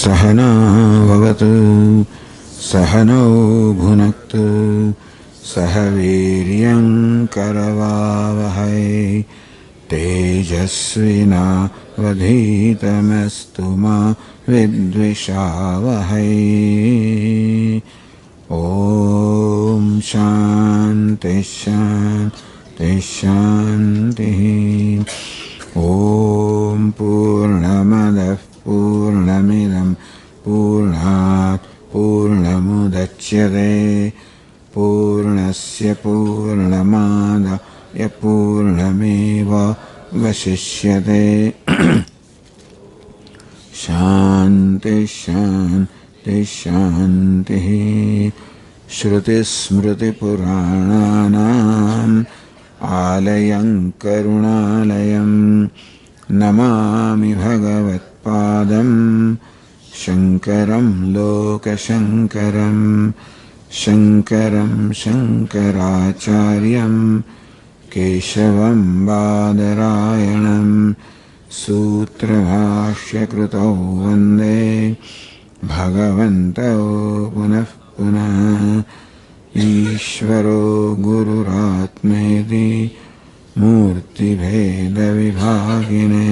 सहना भवतु सहनौ भुनक्तु सह वीर्यं करवावहै तेजस्विनावधीतमस्तु मा विद्विषावहै। ॐ शान्ति शान्ति शान्तिः। ॐ पूर्णमदः पूर्णमिदं पूर्णात् पूर्णमुदच्यते पूर्णस्य पूर्णमादाय पूर्णमेवावशिष्यते। शान्ति शान्ति शान्तिः। श्रुतिस्मृतिपुराणानाम् आलयं करुणालयं नमामि भगवत्पादं शङ्करं लोकशङ्करं शङ्करं शङ्कराचार्यं केशवं बादरायणं सूत्रभाष्यकृतौ वन्दे भगवन्तौ पुनः पुनः। ईश्वरो गुरुरात्मेति मूर्तिभेदविभागिने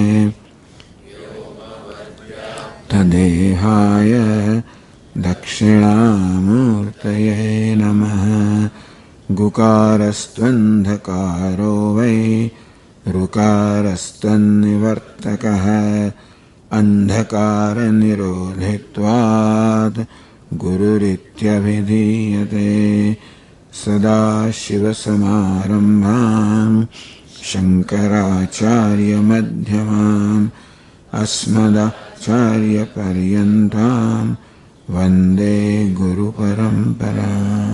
तदेहाय दक्षिणामूर्तये नमः। गुकारस्त्वन्धकारो वै ऋकारस्त्वन्निवर्तकः अन्धकारनिरोधित्वात् गुरुरित्यभिधीयते। सदाशिवसमारम्भां शङ्कराचार्यमध्यमाम् अस्मदाचार्यपर्यन्तां वन्दे गुरुपरम्पराम्।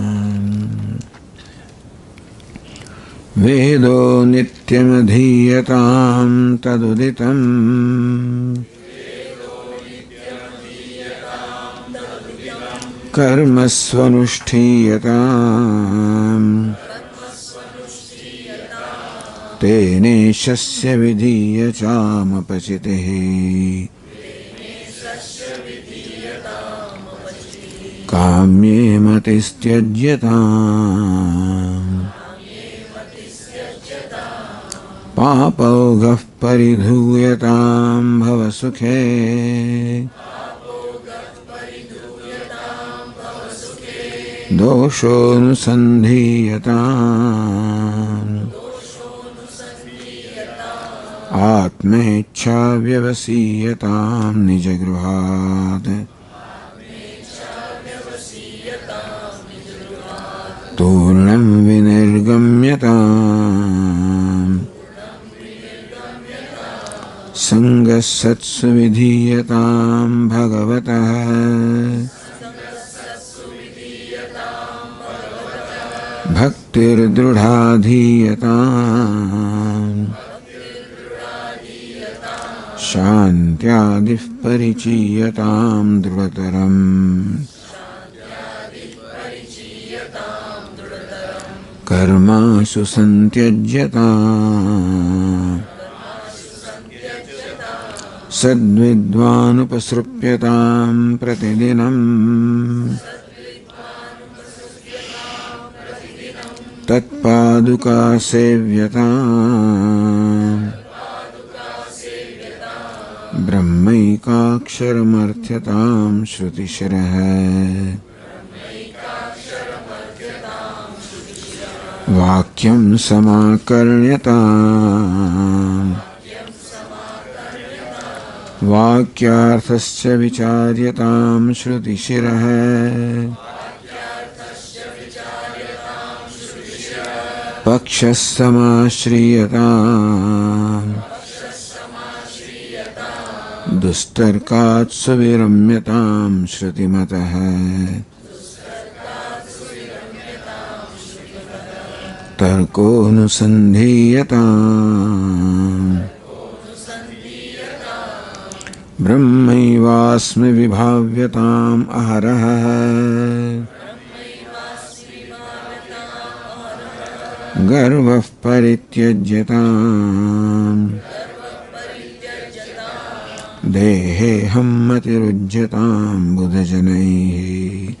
वेदो नित्यमधीयतां तदुदितम् कर्मस्वनुष्ठीयताम् तेनेशस्य विधीयतामपचितिः। काम्ये मतिस्त्यज्यताम् पापौघः परिधूयतां भवसुखे दोषोऽनुसन्धीयताम् आत्मेच्छाव्यवसीयतां निजगृहात् तूर्णं विनिर्गम्यताम् सङ्गसत्सु विधीयतां भगवतः भक्तिर्दृढाधीयताम् शान्त्यादिः परिचीयतां दृढतरम् कर्मासु सन्त्यज्यताम् सद्विद्वानुपसृप्यतां प्रतिदिनम् तत्पादुकासेव्यताम् ब्रह्मैकाक्षरमर्थ्यतां श्रुतिशिरः वाक्यं समाकर्ण्यताम् वाक्यार्थस्य विचार्यतां श्रुतिशिरः पक्षः समाश्रियताम् दुस्तर्कात् सुविरम्यतां श्रुतिमतः तर्कोऽनुसन्धीयताम् ब्रह्मैवास्मि विभाव्यताम् अहरः गर्वः परित्यज्यताम् देहेऽहं मतिरुज्यतां बुधजनैः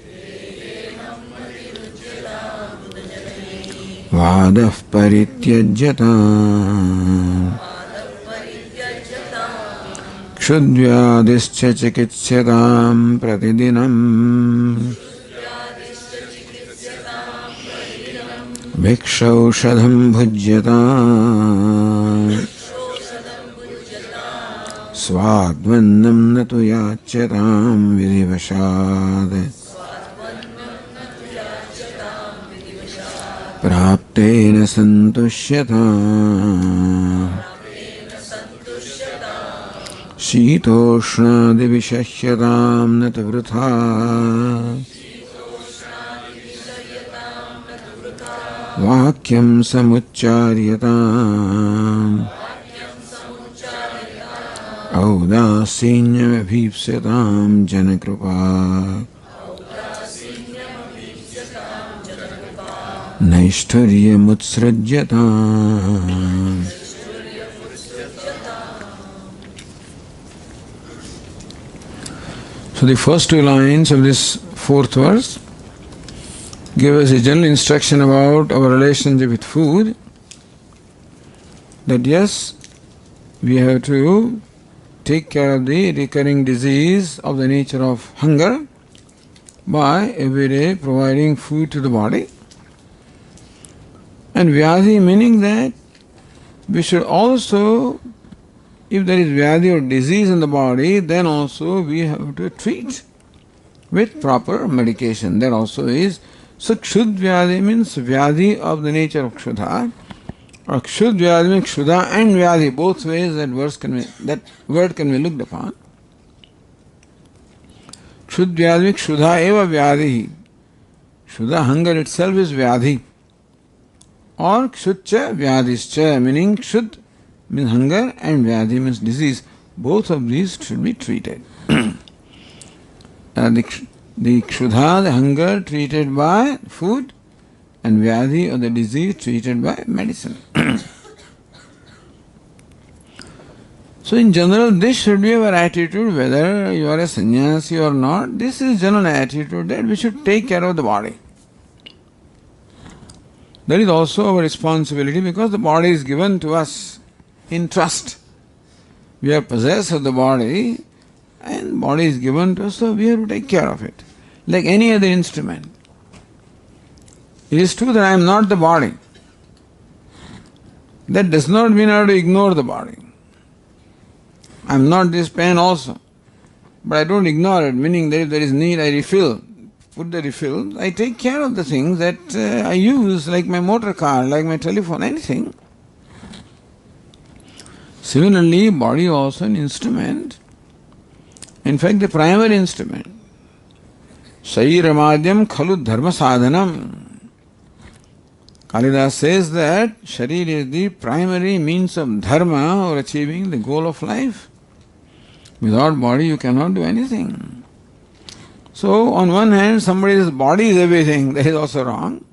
वादः परित्यज्यताम् क्षुद्व्याधिश्च चिकित्स्यतां प्रतिदिनम् भिक्षौषधं भुज्यताम् स्वाद्वन्नं न तु याच्यतां विधिवशात् प्राप्तेन सन्तुष्यताम् शीतोष्णादिविषह्यतां न तु वृथा वाक्यं समुच्चार्यताम् औदासीन्यमभीप्स्यतां जनकृपा नैष्ठुर्यमुत्सृज्यताम् So the first two lines of this fourth verse give us a general instruction about our relationship with food, that yes, we have to take care of the recurring disease of the nature of hunger by every day providing food to the body. And vyadhi meaning that we should also, if there is vyadhi or disease in the body, then also we have to treat with proper medication. That also is. So kshud vyadhi means vyadhi of the nature of kshuddha, or kshud vyadhi means kshuddha and vyadhi. Both ways that word can be looked upon. Kshud vyadhi means kshuddha eva vyadhi. Kshuddha, hunger itself is vyadhi. Or kshudcha vyadhischa, meaning kshud means hunger and vyadhi means disease. Both of these should be treated. The kshuddha, the hunger, treated by food, and vyadhi or the disease treated by medicine. So in general, this should be our attitude, whether you are a sannyasi or not. This is general attitude that we should take care of the body. That is also our responsibility, because the body is given to us in trust. We are possessed of the body, and body is given to us, so we have to take care of it. Like any other instrument. It is true that I am not the body. That does not mean I have to ignore the body. I am not this pen also. But I don't ignore it, meaning that if there is need, I refill. Put the refill. I take care of the things that I use, like my motor car, like my telephone, anything. Similarly, body also an instrument. In fact, the primary instrument. Shariramadyam khalu dharma sadhanam. Kalidas says that sharir is the primary means of dharma, or achieving the goal of life. Without body you cannot do anything. So on one hand, somebody says body is everything, that is also wrong.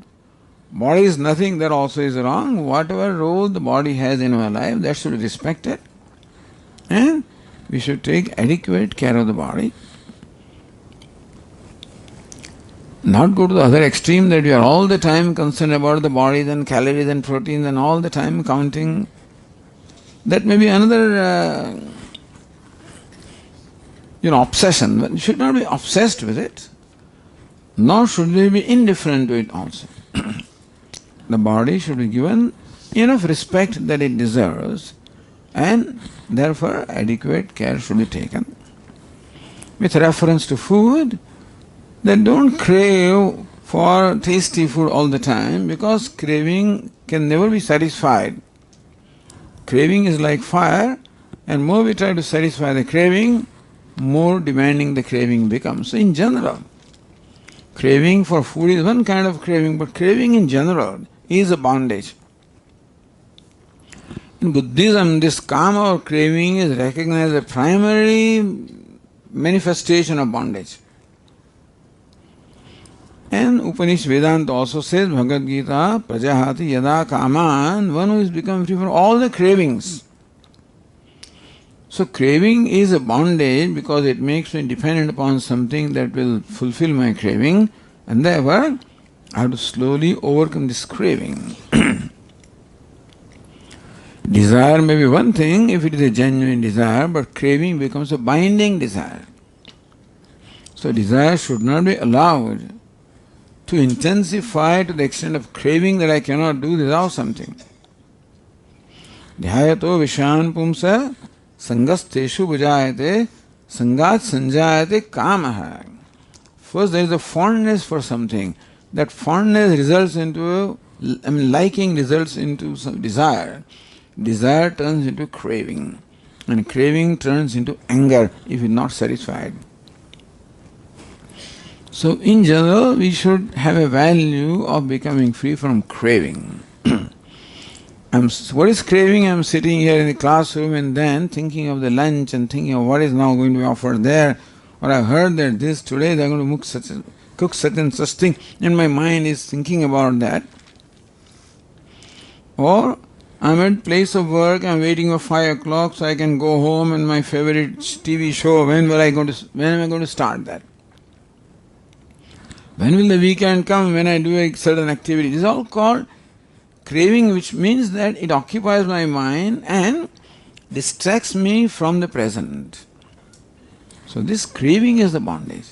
Body is nothing, that also is wrong. Whatever role the body has in our life, that should be respected. And we should take adequate care of the body. Not go to the other extreme that we are all the time concerned about the bodies and calories and proteins and all the time counting. That may be another obsession. But you should not be obsessed with it, nor should we be indifferent to it also. The body should be given enough respect that it deserves, and therefore adequate care should be taken. With reference to food, that don't crave for tasty food all the time, because craving can never be satisfied. Craving is like fire, and more we try to satisfy the craving, more demanding the craving becomes. So in general, craving for food is one kind of craving, but craving in general is a bondage. In Buddhism, this kama or craving is recognized as a primary manifestation of bondage. And Upanishad Vedanta also says, Bhagavad Gita, Prajahati Yada Kaman, one who is become free from all the cravings. So craving is a bondage because it makes me dependent upon something that will fulfill my craving, and therefore I have to slowly overcome this craving. Desire may be one thing if it is a genuine desire, but craving becomes a binding desire. So desire should not be allowed to intensify to the extent of craving that I cannot do without something. Dhyayato vishan pumsa sangasteshu bhujayate sangat sanjayate kamaha. First there is a fondness for something. That fondness results into, liking results into some desire. Desire turns into craving. And craving turns into anger if it is not satisfied. So in general, we should have a value of becoming free from craving. What is craving? I am sitting here in the classroom and then thinking of the lunch and thinking of what is now going to be offered there. Or I heard that today they are going to cook such and such thing, and my mind is thinking about that. Or I am at place of work, I am waiting for 5 o'clock so I can go home and my favorite TV show, when am I going to start that? When will the weekend come when I do a certain activity? This is all called craving, which means that it occupies my mind and distracts me from the present. So this craving is the bondage.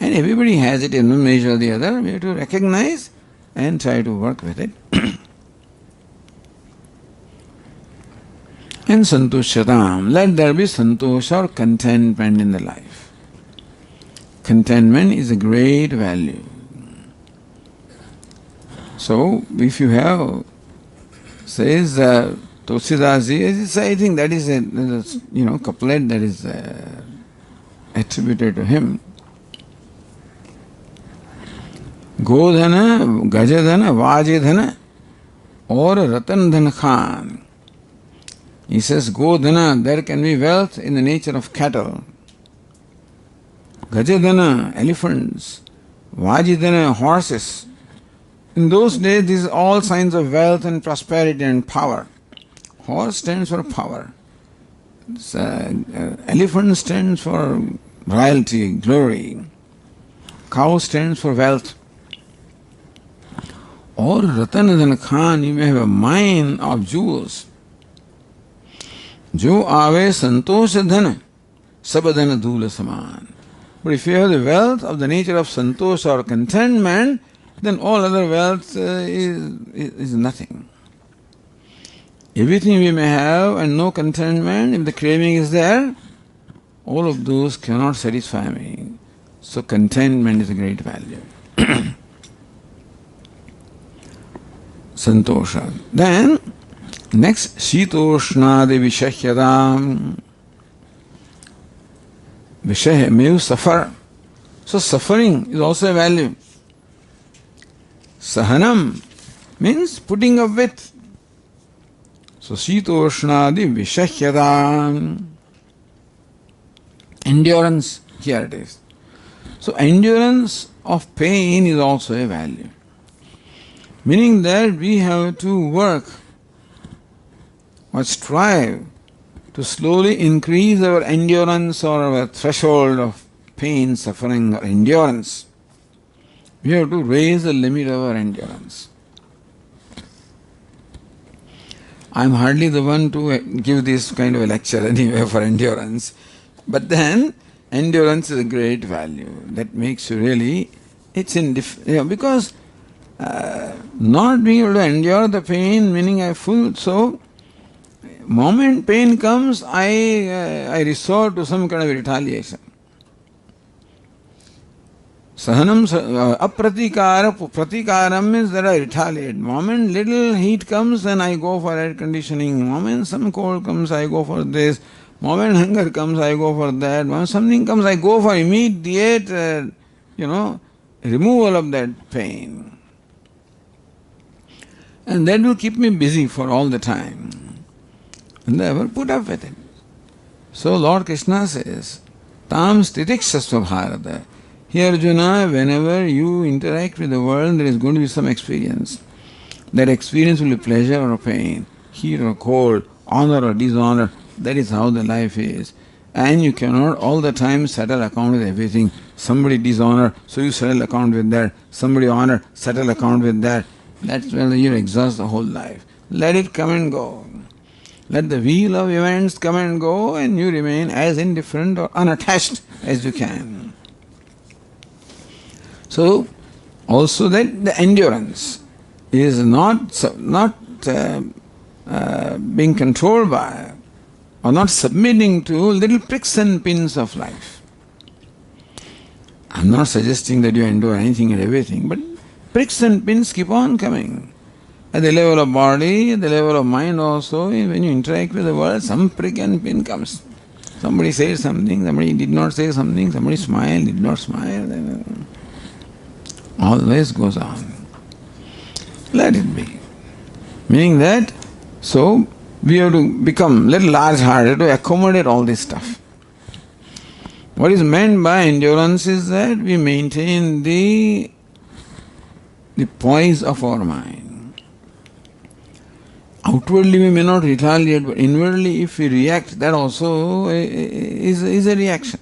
And everybody has it in one measure or the other. We have to recognize and try to work with it. And santushatam, let there be santosha or contentment in the life. Contentment is a great value. So, if you have, says Tosidasi, I think that is a couplet that is attributed to him. Godhana, Gajadhana, Vajidhana, or Ratan Dhan Khan. He says, Godhana, there can be wealth in the nature of cattle. Gajadhana, elephants. Vajidhana, horses. In those days, these are all signs of wealth and prosperity and power. Horse stands for power. Elephant stands for royalty, glory. Cow stands for wealth. Or Ratanadhan Khan, you may have a mine of jewels. Jo aave santosha dhana, sabadhana dhula saman. But if you have the wealth of the nature of santosha or contentment, then all other wealth is nothing. Everything we may have and no contentment, if the craving is there, all of those cannot satisfy me. So contentment is a great value. Santosha. Then, next, Shitoshnadi Vishahyadam. Vishaya, may you suffer. So suffering is also a value. Sahanam means putting up with. So Shitoshnadi Vishahyadam. Endurance, here it is. So endurance of pain is also a value. Meaning that we have to work or strive to slowly increase our endurance or our threshold of pain, suffering or endurance. We have to raise the limit of our endurance. I am hardly the one to give this kind of a lecture anyway for endurance. But then, endurance is a great value. That makes you really, because not being able to endure the pain, meaning I feel so, moment pain comes, I resort to some kind of retaliation. Sahanam, pratikaram means that I retaliate. Moment little heat comes, then I go for air conditioning. Moment some cold comes, I go for this. Moment hunger comes, I go for that. When something comes, I go for immediate, removal of that pain. And that will keep me busy for all the time. And therefore put up with it. So Lord Krishna says, Tam stitikshasva bharata. Here Arjuna, whenever you interact with the world, there is going to be some experience. That experience will be pleasure or pain, heat or cold, honor or dishonor, That is how the life is. And you cannot all the time settle account with everything. Somebody dishonor, so you settle account with that. Somebody honor, settle account with that. That's when you exhaust the whole life. Let it come and go. Let the wheel of events come and go, and you remain as indifferent or unattached as you can. So, also that the endurance is not being controlled by or not submitting to little pricks and pins of life. I'm not suggesting that you endure anything and everything, but pricks and pins keep on coming. At the level of body, at the level of mind also, when you interact with the world, some prick and pin comes. Somebody says something, somebody did not say something, somebody smiled, did not smile. Always goes on. Let it be. Meaning that, so we have to become little large-hearted to accommodate all this stuff. What is meant by endurance is that we maintain the poise of our mind. Outwardly we may not retaliate, but inwardly if we react, that also is a reaction.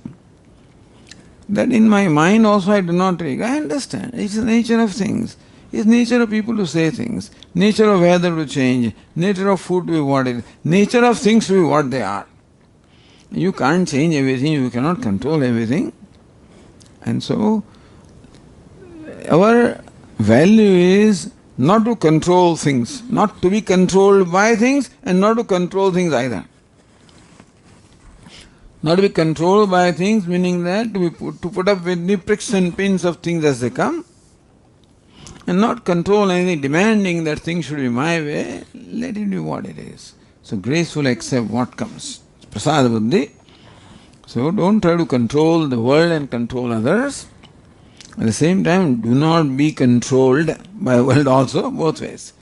That in my mind also I do not react. I understand. It's the nature of things. It's nature of people to say things. Nature of weather to change. Nature of food to be what it is. Nature of things to be what they are. You can't change everything. You cannot control everything. And so, our value is not to control things, not to be controlled by things, and not to control things either. Not to be controlled by things, meaning that to put up with the pricks and pins of things as they come, and not control anything, demanding that things should be my way. Let it be what it is. So gracefully accept what comes. Prasada buddhi. So don't try to control the world and control others. At the same time, do not be controlled by the world also, both ways.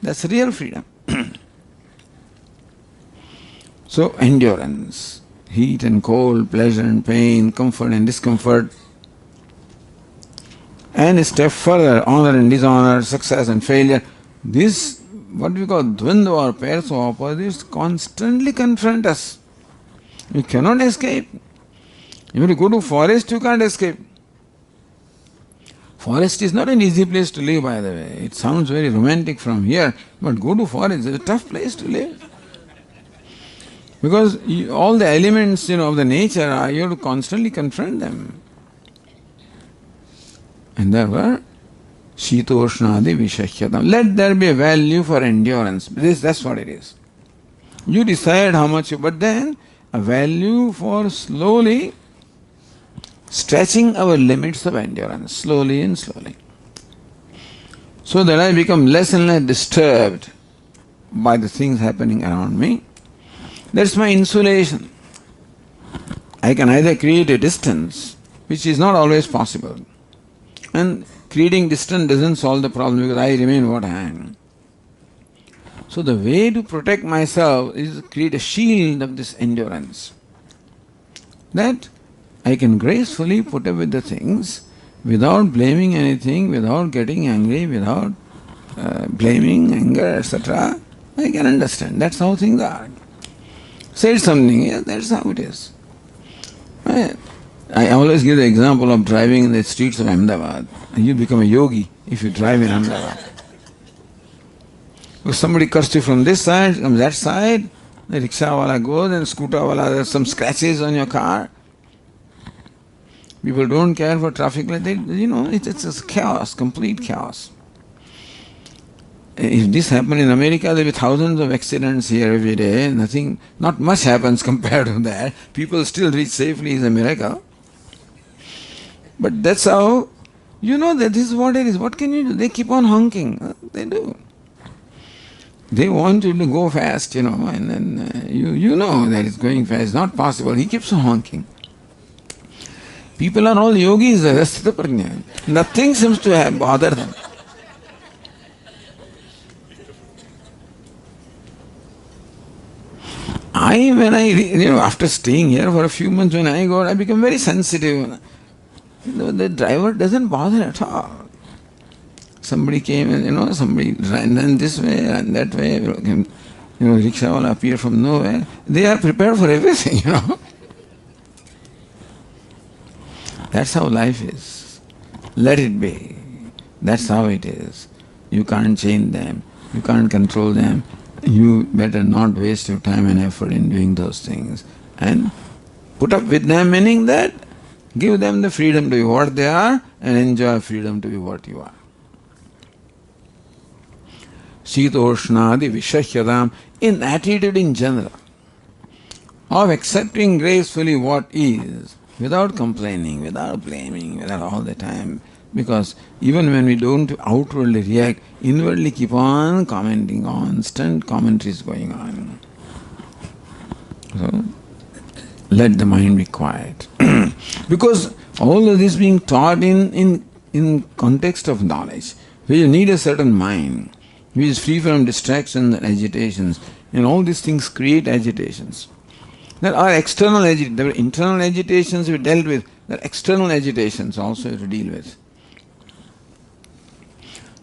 That's real freedom. So, endurance, heat and cold, pleasure and pain, comfort and discomfort. And a step further, honor and dishonor, success and failure. This, what we call dvandva or pairs of opposites, constantly confront us. You cannot escape. If you go to forest, you can't escape. Forest is not an easy place to live, by the way. It sounds very romantic from here, but go to forest, it's a tough place to live. Because all the elements of the nature, you have to constantly confront them. And therefore, Shitoshnadi Vishashyatam. Let there be a value for endurance. That's what it is. You decide how much but then a value for slowly stretching our limits of endurance, slowly and slowly. So that I become less and less disturbed by the things happening around me. That's my insulation. I can either create a distance, which is not always possible. And creating distance doesn't solve the problem because I remain what I am. So the way to protect myself is to create a shield of this endurance. That I can gracefully put up with the things without blaming anything, without getting angry, without blaming, anger, etc. I can understand. That's how things are. Said something, yeah, that's how it is. I always give the example of driving in the streets of Ahmedabad. You become a yogi if you drive in Ahmedabad. If somebody cuts you from this side, comes that side, the rickshaw wala goes and scooter wala, there's some scratches on your car. People don't care for traffic light. It's chaos, complete chaos. If this happened in America, there will be thousands of accidents here every day. Not much happens compared to that. People still reach safely, is a miracle. But that's how, that this is what it is. What can you do? They keep on honking. They do. They want you to go fast, and then you know that it's going fast. It's not possible. He keeps on honking. People are all yogis, nothing seems to bother them. After staying here for a few months, when I go, I become very sensitive. The driver doesn't bother at all. Somebody came and, somebody ran this way and that way. Rickshaw will appear from nowhere. They are prepared for everything. That's how life is. Let it be. That's how it is. You can't change them. You can't control them. You better not waste your time and effort in doing those things. And put up with them, meaning that give them the freedom to be what they are and enjoy freedom to be what you are. Sitoshnadi Vishahyadam, in attitude in general, of accepting gracefully what is, without complaining, without blaming, without all the time. Because even when we don't outwardly react, inwardly keep on commenting, constant commentaries going on. So, let the mind be quiet. Because all of this being taught in context of knowledge, where you need a certain mind, which is free from distractions and agitations, and all these things create agitations. There are external agitations, there are internal agitations we dealt with, there are external agitations also to deal with.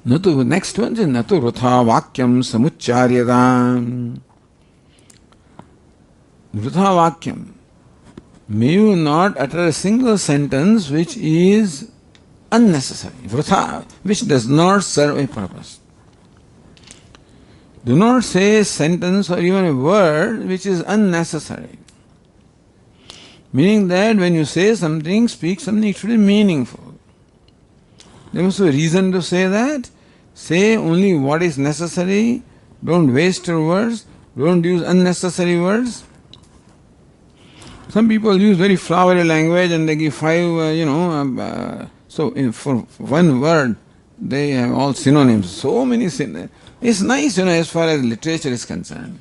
Next one is Natu Rutha Vakyam Samucharyadam. Rutha Vakyam. May you not utter a single sentence which is unnecessary. Vrutha, which does not serve a purpose. Do not say a sentence or even a word which is unnecessary. Meaning that when you say something, speak something, it should be meaningful. There must be a reason to say that. Say only what is necessary. Don't waste your words. Don't use unnecessary words. Some people use very flowery language and they give five, for one word they have all synonyms. So many synonyms. It's nice, as far as literature is concerned.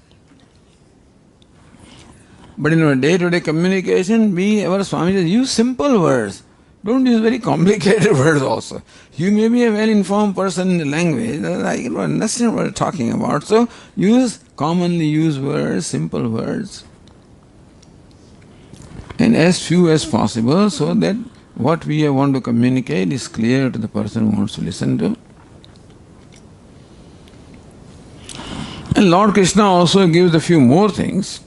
But in our day-to-day communication, our Swami says, use simple words. Don't use very complicated words also. You may be a well-informed person in the language, I don't understand what you're talking about. So use commonly used words, simple words. And as few as possible, so that what we want to communicate is clear to the person who wants to listen to. And Lord Krishna also gives a few more things.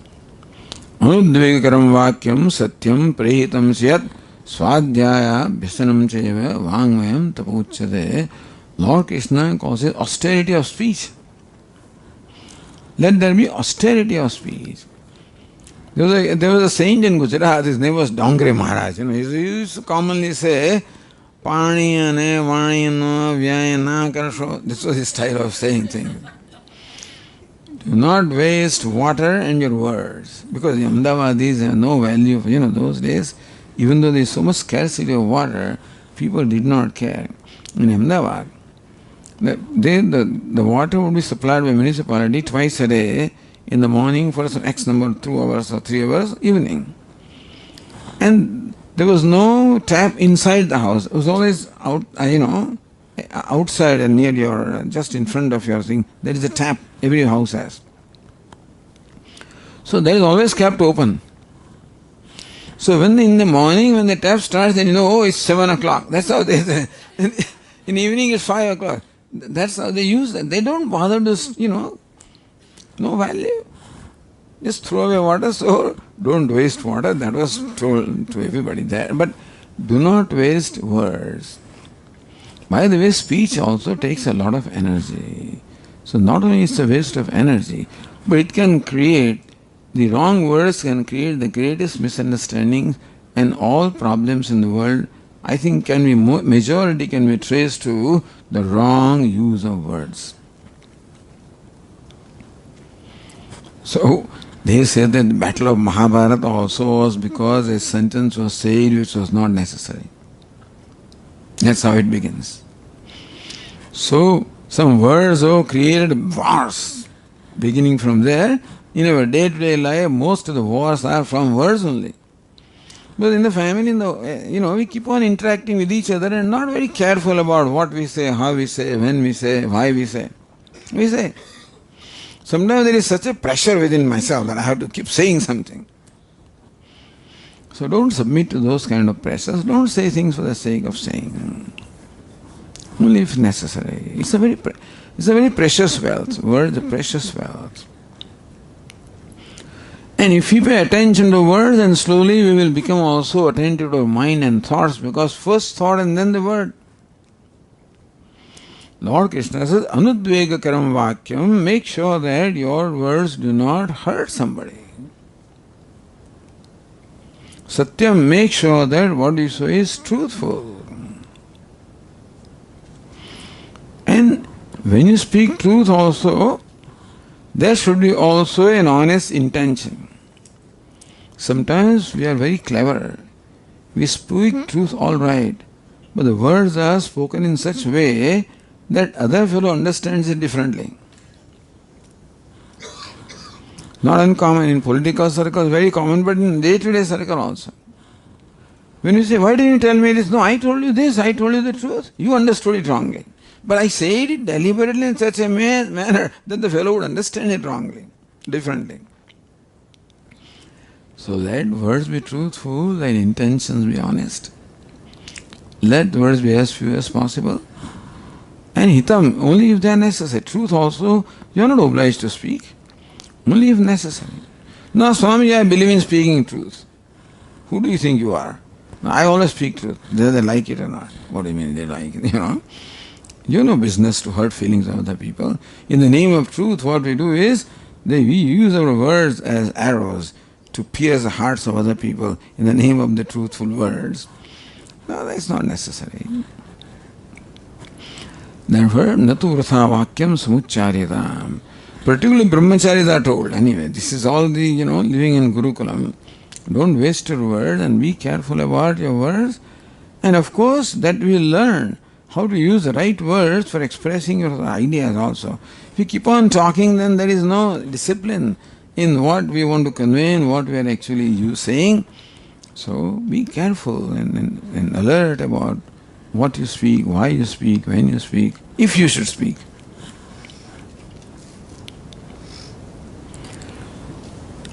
Anudvegakaram vakyam satyam prehitam syat swadhyaya bhyasanam cheva vangmayam tapuchyate. Lord Krishna calls it austerity of speech. Let there be austerity of speech. There was a saint in Gujarat, his name was Dongre Maharaj. He used to commonly say, Paniyane, Vaniyana, Vyayana, Karasho. This was his style of saying things. Do not waste water and your words. Because the Ahmedabadis have no value for, those days, even though there is so much scarcity of water, people did not care. In Ahmedabad, the water would be supplied by municipality twice a day, in the morning for some X number, 2 hours or 3 hours, evening. And there was no tap inside the house. It was always outside and near your, just in front of your thing. There is a tap every house has. So that is always kept open. So when in the morning, when the tap starts, then it's 7 o'clock. That's how they say. In the evening it's 5 o'clock. That's how they use that. They don't bother to, no value. Just throw away water, so don't waste water. That was told to everybody there. But do not waste words. By the way, speech also takes a lot of energy. So not only is it a waste of energy, but it can create, the wrong words can create the greatest misunderstandings, and all problems in the world, I think, majority can be traced to the wrong use of words. So, they say that the battle of Mahabharata also was because a sentence was said which was not necessary. That's how it begins. So, some words created wars. Beginning from there, in our day-to-day life, most of the wars are from words only. But in the family, we keep on interacting with each other and not very careful about what we say, how we say, when we say, why we say. We say. Sometimes there is such a pressure within myself that I have to keep saying something. So don't submit to those kind of pressures. Don't say things for the sake of saying. Only if necessary. It's a very precious wealth. Words are precious wealth. And if we pay attention to words, then slowly we will become also attentive to mind and thoughts, because first thought and then the word. Lord Krishna says, Anudvegakaram Vakyam, make sure that your words do not hurt somebody. Satyam, make sure that what you say is truthful. And when you speak truth also, there should be also an honest intention. Sometimes we are very clever. We speak truth all right, but the words are spoken in such a way that other fellow understands it differently. Not uncommon in political circles, very common, but in day-to-day circle also. When you say, why didn't you tell me this? No, I told you this, I told you the truth. You understood it wrongly. But I said it deliberately in such a manner that the fellow would understand it wrongly, differently. So let words be truthful, let intentions be honest. Let words be as few as possible. And hitam, only if they are necessary. Truth also, you are not obliged to speak. Only if necessary. Now, Swami, I believe in speaking truth. Who do you think you are? Now, I always speak truth, whether they like it or not. What do you mean they like it? You have no business to hurt feelings of other people. In the name of truth, what we do is, we use our words as arrows to pierce the hearts of other people in the name of the truthful words. No, that's not necessary. Therefore, natu vratha vakyam samuccharyadam. Particularly brahmacharis are told. Anyway, this is all the, living in Gurukulam. Don't waste your words and be careful about your words. And of course, that we will learn how to use the right words for expressing your ideas also. If you keep on talking, then there is no discipline in what we want to convey and what we are actually saying. So be careful and alert about what you speak, why you speak, when you speak, if you should speak.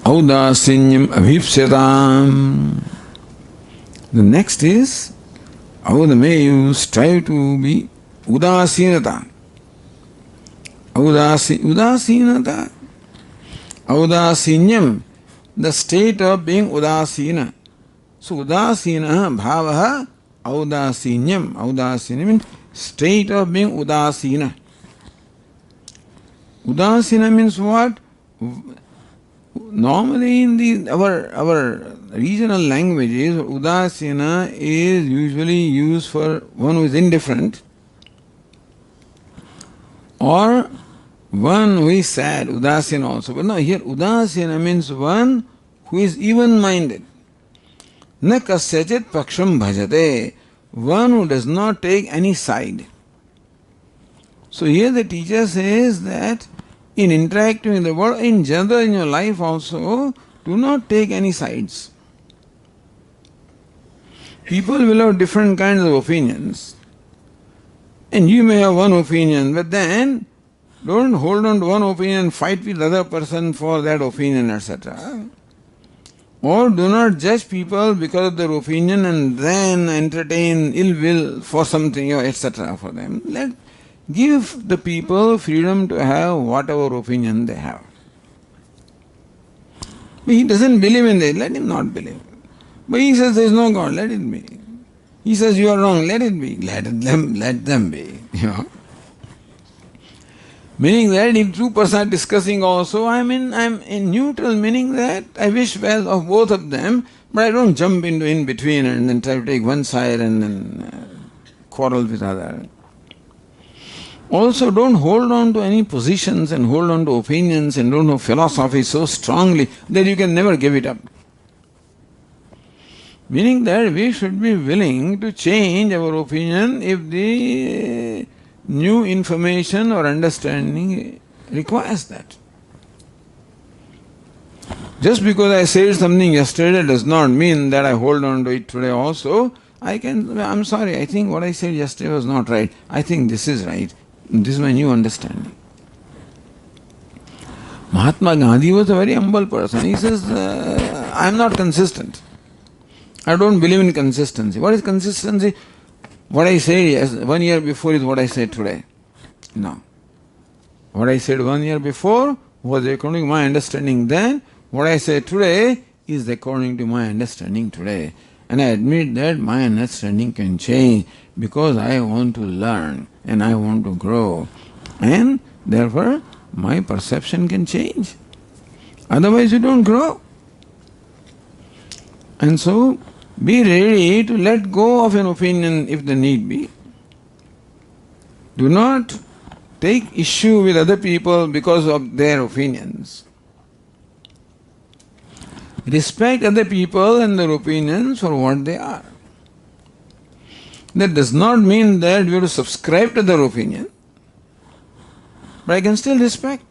Audasinyam abhipsyatam. The next is, may you strive to be udasinata. Udasinata. Audasinyam, the state of being udasina. So udasina bhavaha audasinyam. Audasinyam means state of being udasina. Udasina means what? Normally in our regional languages, udasina is usually used for one who is indifferent or one who is sad, udasina also. But no, here udasina means one who is even-minded. Na kasyachit paksham bhajate, one who does not take any side. So here the teacher says that in interacting with the world, in general in your life also, do not take any sides. People will have different kinds of opinions. And you may have one opinion, but then don't hold on to one opinion and fight with the other person for that opinion, etc. Or do not judge people because of their opinion and then entertain ill will for something, etc. for them. Give the people freedom to have whatever opinion they have. But he doesn't believe in it, let him not believe. But he says there is no God, let it be. He says you are wrong, let it be. Let them be. Meaning that if two persons are discussing also, I'm in neutral, meaning that I wish well of both of them, but I don't jump into in between and then try to take one side and then quarrel with other. Also, don't hold on to any positions and hold on to opinions and don't know philosophy so strongly that you can never give it up. Meaning that we should be willing to change our opinion if the new information or understanding requires that. Just because I said something yesterday does not mean that I hold on to it today also. I'm sorry, I think what I said yesterday was not right. I think this is right. This is my new understanding. Mahatma Gandhi was a very humble person. He says, I am not consistent. I don't believe in consistency. What is consistency? What I said 1 year before is what I said today. No. What I said 1 year before was according to my understanding then. What I say today is according to my understanding today. And I admit that my understanding can change because I want to learn and I want to grow. And therefore, my perception can change. Otherwise, you don't grow. And so, be ready to let go of an opinion if the need be. Do not take issue with other people because of their opinions. Respect other people and their opinions for what they are. That does not mean that you have to subscribe to their opinion, but I can still respect.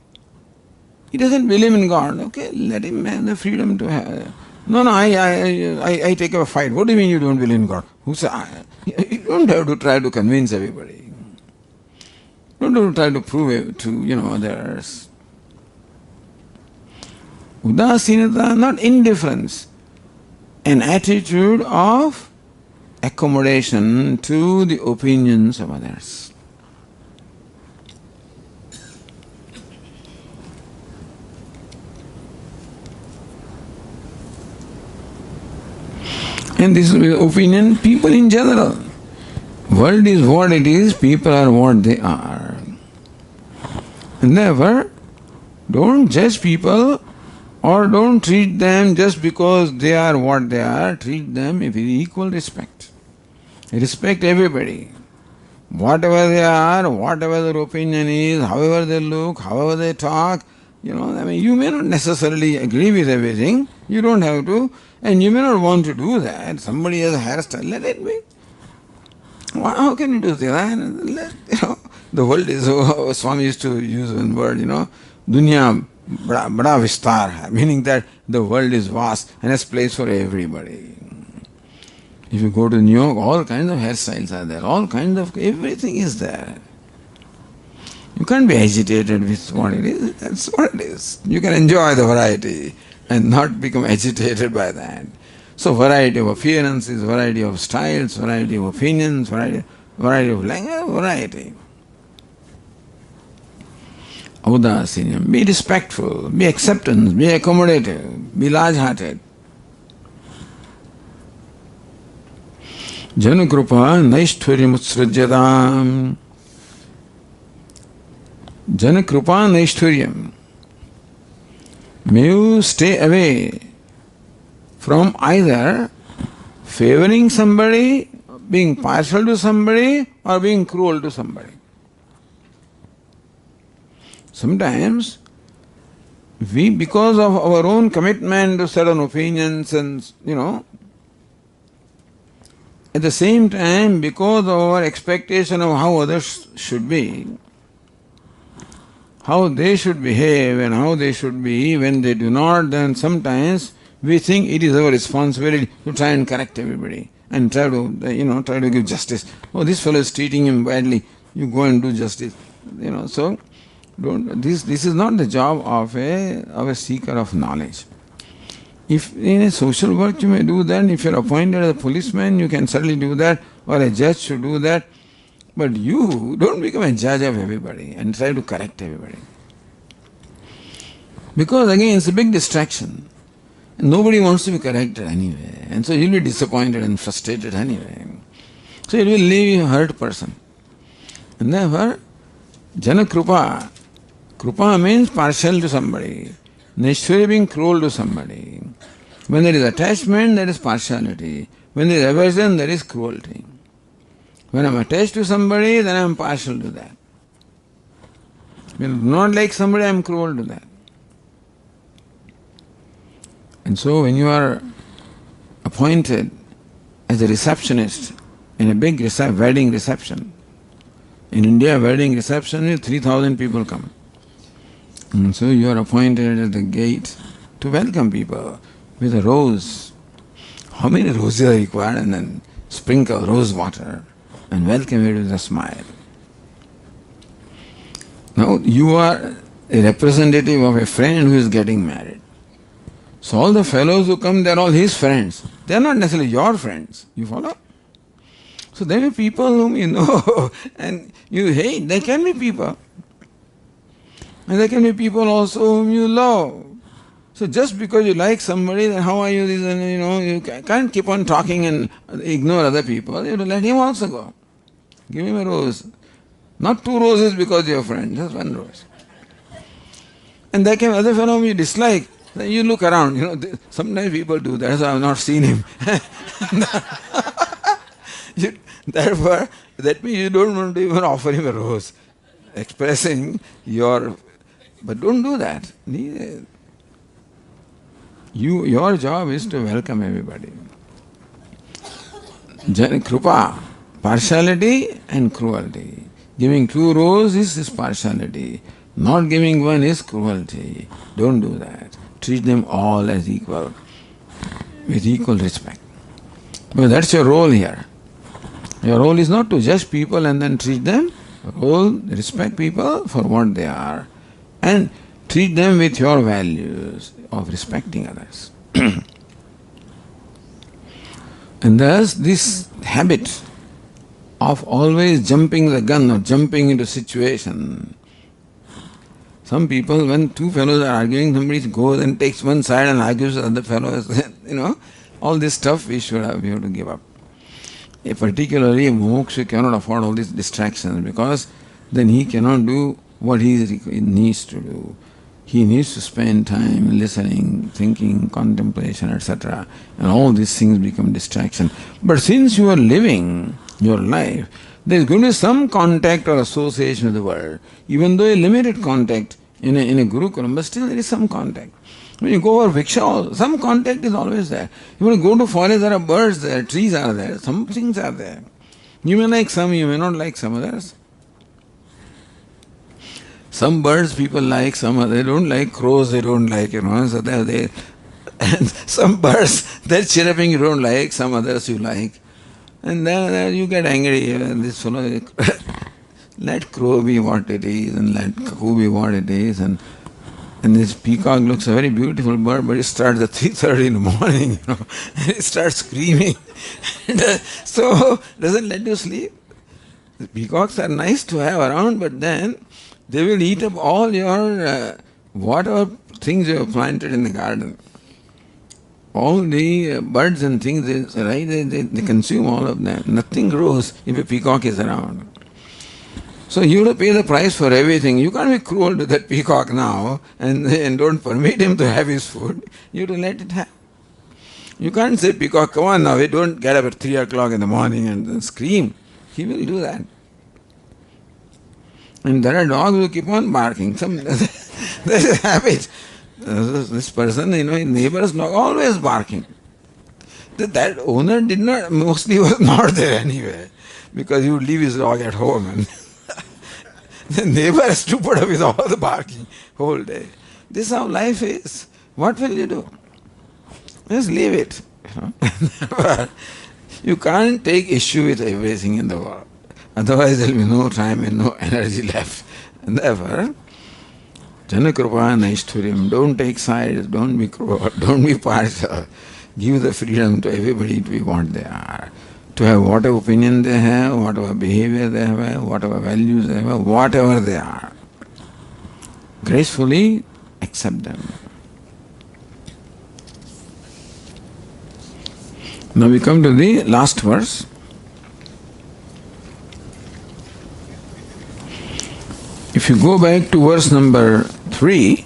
He doesn't believe in God. Okay, let him have the freedom to have. No, I take a fight. What do you mean you don't believe in God? Who said? You don't have to try to convince everybody. Don't have to try to prove it to others. Udasinata, not indifference, an attitude of accommodation to the opinions of others. And this is opinion, people in general. World is what it is, people are what they are. And therefore, don't judge people or don't treat them just because they are what they are. Treat them with equal respect. Respect everybody. Whatever they are, whatever their opinion is, however they look, however they talk, you may not necessarily agree with everything. You don't have to, and you may not want to do that. Somebody has a hairstyle, let it be. How can you do that? The world is, Swami used to use one word, dunya bada vistar hai, meaning that the world is vast and has place for everybody. If you go to New York, all kinds of hairstyles are there, all kinds of, everything is there. You can't be agitated with what it is, that's what it is. You can enjoy the variety and not become agitated by that. So variety of appearances, variety of styles, variety of opinions, variety of language, variety. Audasinyam, be respectful, be acceptance, be accommodative, be large-hearted. Janakrupa naishthvaryam utsrajyatam. Janakrupa naishthvaryam. May you stay away from either favoring somebody, being partial to somebody, or being cruel to somebody. Sometimes we, because of our own commitment to certain opinions and, at the same time, because of our expectation of how others should be, how they should behave and how they should be, when they do not, then sometimes we think it is our responsibility to try and correct everybody and try to give justice. Oh, this fellow is treating him badly, you go and do justice. So this is not the job of a seeker of knowledge. If in a social work you may do that, if you are appointed as a policeman, you can certainly do that, or a judge should do that. But you don't become a judge of everybody and try to correct everybody. Because again, it's a big distraction. Nobody wants to be corrected anyway. And so you'll be disappointed and frustrated anyway. So it will leave you a hurt person. And therefore, Jana Krupa. Krupa means partial to somebody. Naishwarya being cruel to somebody. When there is attachment, that is partiality. When there is aversion, that is cruelty. When I am attached to somebody, then I am partial to that. When I do not like somebody, I am cruel to that. And so when you are appointed as a receptionist in a big wedding reception, in India, wedding reception is 3,000 people come. And so you are appointed at the gate to welcome people with a rose. How many roses are required? And then sprinkle rose water and welcome it with a smile. Now you are a representative of a friend who is getting married. So all the fellows who come, they are all his friends. They are not necessarily your friends. You follow? So there are people whom you know and you hate. There can be people. And there can be people also whom you love. So So just because you like somebody, then how are you? You can't keep on talking and ignore other people. You have to let him also go. Give him a rose. Not 2 roses because you're a friend, just 1 rose. And there came other fellow whom you dislike. Then you look around. Sometimes people do that, so I've not seen him. Therefore, that means you don't want to even offer him a rose. Expressing your... But don't do that. Your job is to welcome everybody. Krupa, partiality and cruelty. Giving 2 roses is partiality. Not giving 1 is cruelty. Don't do that. Treat them all as equal, with equal respect. Because that's your role here. Your role is not to judge people and then treat them. Your role, respect people for what they are and treat them with your values of respecting others. And thus this habit of always jumping the gun or jumping into situation. Some people, when 2 fellows are arguing, somebody goes and takes one side and argues with the other fellows. All this stuff we have to give up. Particularly a mumukshu cannot afford all these distractions because then he cannot do what he needs to do. He needs to spend time listening, thinking, contemplation, etc. And all these things become distraction. But since you are living your life, there is going to be some contact or association with the world, even though a limited contact in a Gurukulam, but still there is some contact. When you go for Viksha, some contact is always there. You want to go to forest, there are birds there, trees are there, some things are there. You may like some, you may not like some others. Some birds people like, some others they don't like. Crows they don't like, so they and some birds, their chirping you don't like, some others you like. And then you get angry. This fellow, let crow be what it is, and let cuckoo be what it is. And this peacock looks a very beautiful bird, but it starts at 3:30 in the morning, and it starts screaming. So doesn't let you sleep. The peacocks are nice to have around, but then they will eat up all your whatever things you have planted in the garden. All the birds and things, they consume all of them. Nothing grows if a peacock is around. So you have to pay the price for everything. You can't be cruel to that peacock now and don't permit him to have his food. You have to let it have. You can't say, peacock, come on now, we don't get up at 3 o'clock in the morning and scream. He will do that. And there are dogs who keep on barking. There's a habit. This person, his neighbor's dog always barking. That owner mostly was not there anyway, because he would leave his dog at home and the neighbor has to put up with all the barking whole day. This is how life is. What will you do? Just leave it. You can't take issue with everything in the world. Otherwise there will be no time and no energy left. And therefore, Janakrupa Naishturyam, don't take sides, don't be cruel, don't be partial. Give the freedom to everybody to be what they are. To have whatever opinion they have, whatever behavior they have, whatever values they have, whatever they are. Gracefully accept them. Now we come to the last verse. If you go back to verse number 3,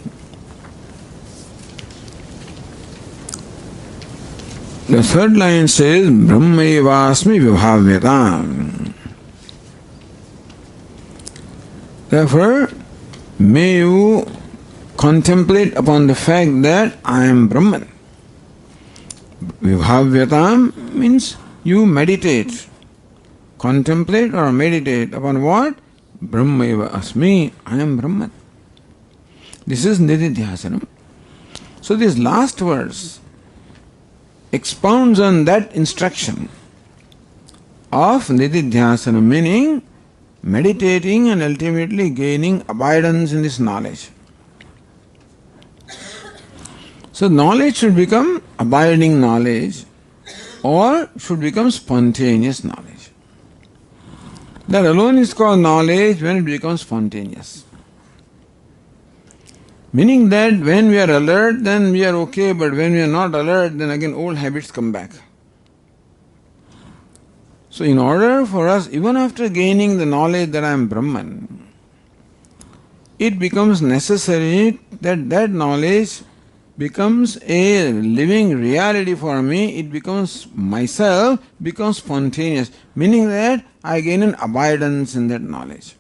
the third line says, Brahmaevasmi vibhavyatam. Therefore, may you contemplate upon the fact that I am Brahman. Vibhavyatam means you meditate. Contemplate or meditate upon what? Brahmaeva asmi, I am Brahman. This is Nididhyasanam. So this last verse expounds on that instruction of Nididhyasanam, meaning meditating and ultimately gaining abidance in this knowledge. So knowledge should become abiding knowledge or should become spontaneous knowledge. That alone is called knowledge when it becomes spontaneous. Meaning that when we are alert, then we are okay, but when we are not alert, then again old habits come back. So in order for us, even after gaining the knowledge that I am Brahman, it becomes necessary that that knowledge becomes a living reality for me. It becomes myself, becomes spontaneous, meaning that I gain an abidance in that knowledge.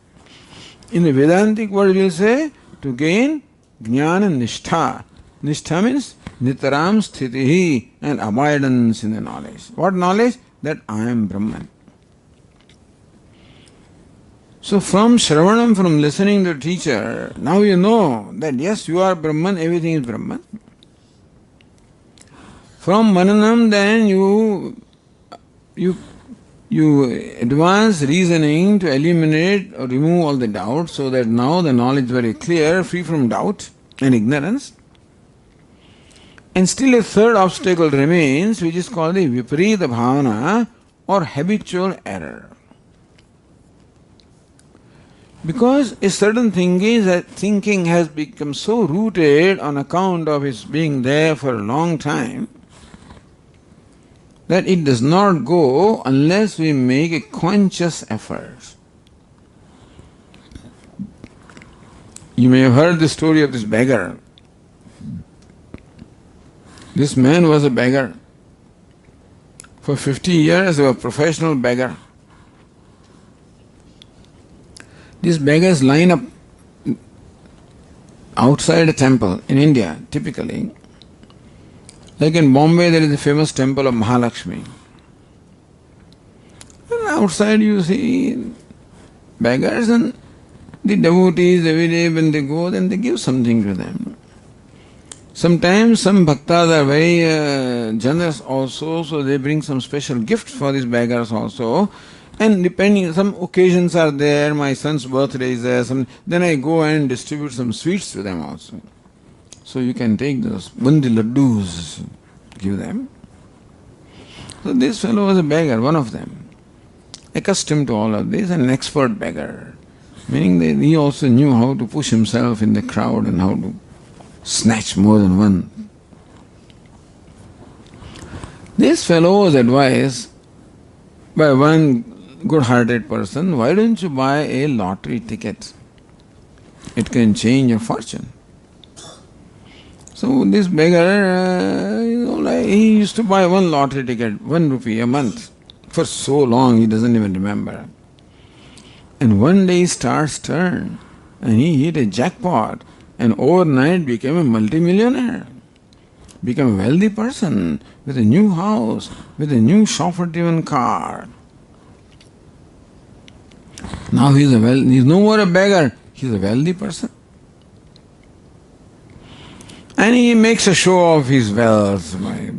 In the Vedantic word we will say to gain jnana nishtha. Nishtha means nitaram sthitihi, and abidance in the knowledge. What knowledge? That I am Brahman. So from Shravanam, from listening to the teacher, now you know that yes, you are Brahman, everything is Brahman. From Mananam, then you advance reasoning to eliminate or remove all the doubts, so that now the knowledge is very clear, free from doubt and ignorance. And still a third obstacle remains, which is called the Viparita Bhavana or habitual error. Because a certain thinking has become so rooted on account of its being there for a long time, that it does not go unless we make a conscious effort. You may have heard the story of this beggar. This man was a beggar. For 50 years, he was a professional beggar. These beggars line up outside a temple in India, typically. Like in Bombay, there is a famous temple of Mahalakshmi. And outside you see beggars, and the devotees every day when they go, then they give something to them. Sometimes some bhaktas are very generous also, so they bring some special gifts for these beggars also. And depending, some occasions are there, my son's birthday is there, then I go and distribute some sweets to them also. So you can take those bundi laddus, give them. So this fellow was a beggar, one of them, accustomed to all of this, and an expert beggar, meaning that he also knew how to push himself in the crowd and how to snatch more than one. This fellow was advised by one good-hearted person, why don't you buy a lottery ticket? It can change your fortune. So this beggar, he used to buy one lottery ticket, 1 rupee a month, for so long he doesn't even remember. And one day stars turned, and he hit a jackpot, and overnight became a multimillionaire, became a wealthy person with a new house, with a new chauffeur-driven car. Now he's no more a beggar, he's a wealthy person. And he makes a show of his wealth by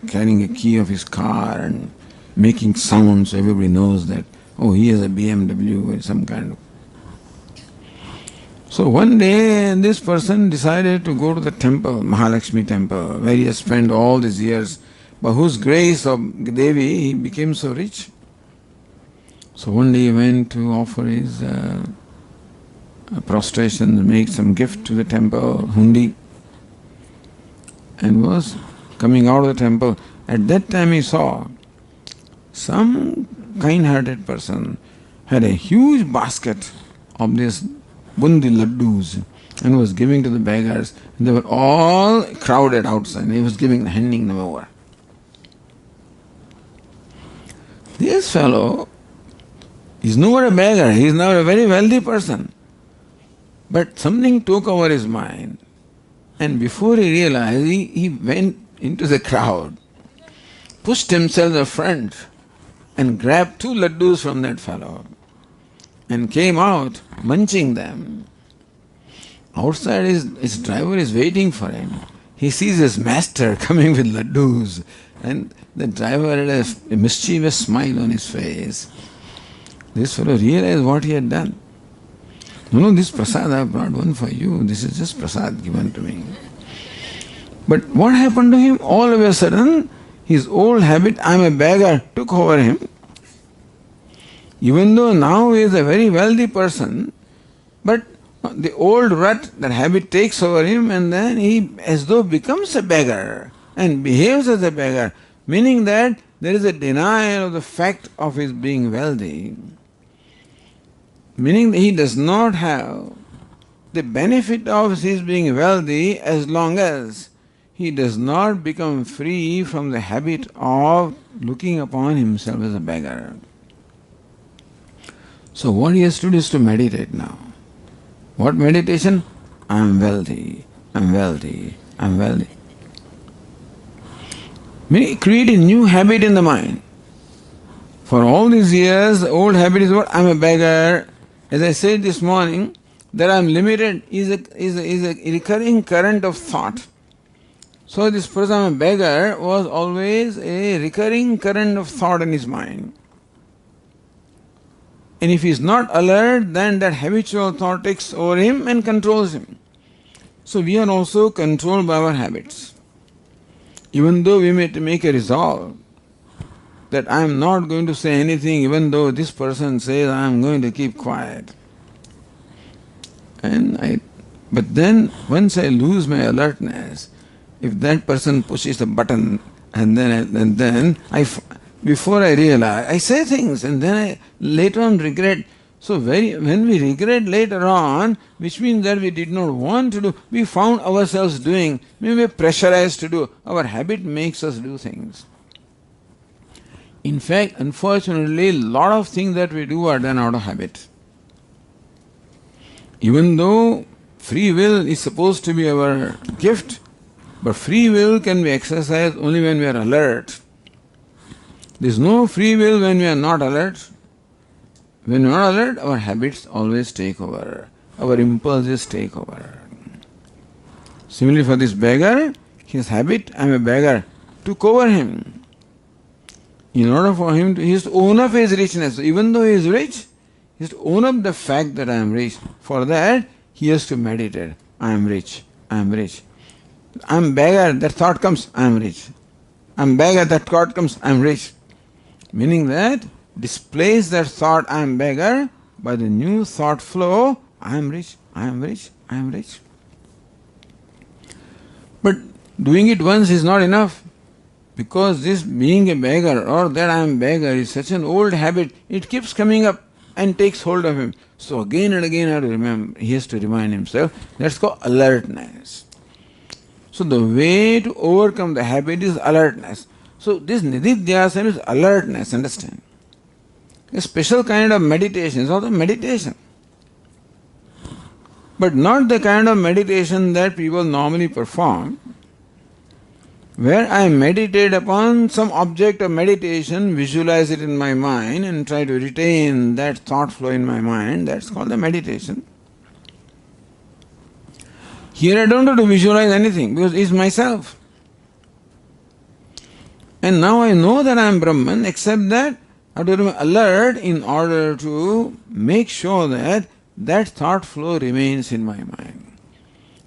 carrying a key of his car and making sounds so everybody knows that, oh, he has a BMW or some kind of. So one day this person decided to go to the temple, Mahalakshmi temple, where he has spent all these years, by whose grace of Devi he became so rich. So one day he went to offer his prostration, make some gift to the temple, hundi, and was coming out of the temple. At that time he saw some kind-hearted person had a huge basket of this bundi laddus and was giving to the beggars. They were all crowded outside. He was handing them over. This fellow is no more a beggar, he is now a very wealthy person. But something took over his mind, and before he realized, he went into the crowd, pushed himself in front, and grabbed 2 laddus from that fellow, and came out munching them. Outside his driver is waiting for him. He sees his master coming with laddus, and the driver had a mischievous smile on his face. This fellow realized what he had done. No, this prasad I have brought one for you. This is just prasad given to me. But what happened to him? All of a sudden, his old habit, I am a beggar, took over him. Even though now he is a very wealthy person, but The old rut, that habit takes over him, and then he as though becomes a beggar and behaves as a beggar, meaning that there is a denial of the fact of his being wealthy, meaning that he does not have the benefit of his being wealthy as long as he does not become free from the habit of looking upon himself as a beggar. So what he has to do is to meditate now. What meditation? I am wealthy, I am wealthy, I am wealthy. Meaning create a new habit in the mind. For all these years, the old habit is what? I am a beggar. As I said this morning, that I am limited is a recurring current of thought. So this person, I am a beggar, was always a recurring current of thought in his mind. And if he is not alert, then that habitual thought takes over him and controls him. So we are also controlled by our habits. Even though we may make a resolve that I am not going to say anything, even though this person says I am going to keep quiet. But then once I lose my alertness, if that person pushes the button and then before I realize, I say things and then I later on regret. So when we regret later on, which means that we did not want to do, we found ourselves doing, maybe we are pressurized to do. Our habit makes us do things. In fact, unfortunately, a lot of things that we do are done out of habit. Even though free will is supposed to be our gift, but free will can be exercised only when we are alert. There is no free will when we are not alert. When we are not alert, our habits always take over. Our impulses take over. Similarly for this beggar, his habit, I am a beggar, took over him. In order for him he has to own up his richness. Even though he is rich, he has to own up the fact that I am rich. For that, he has to meditate. I am rich, I am rich. I am beggar, that thought comes, I am rich. I am beggar, that thought comes, I am rich. Meaning that displace that thought I am beggar by the new thought flow, I am rich, I am rich, I am rich. But doing it once is not enough, because this being a beggar or that I am beggar is such an old habit, it keeps coming up and takes hold of him. So again and again he has to remind himself. That's called alertness. So the way to overcome the habit is alertness. So this nididhyasana is alertness, understand? A special kind of meditation is also meditation. But not the kind of meditation that people normally perform, where I meditate upon some object of meditation, visualize it in my mind and try to retain that thought flow in my mind. That's called the meditation. Here I don't have to visualize anything because it's myself. And now I know that I am Brahman, except that I have to be alert in order to make sure that that thought flow remains in my mind.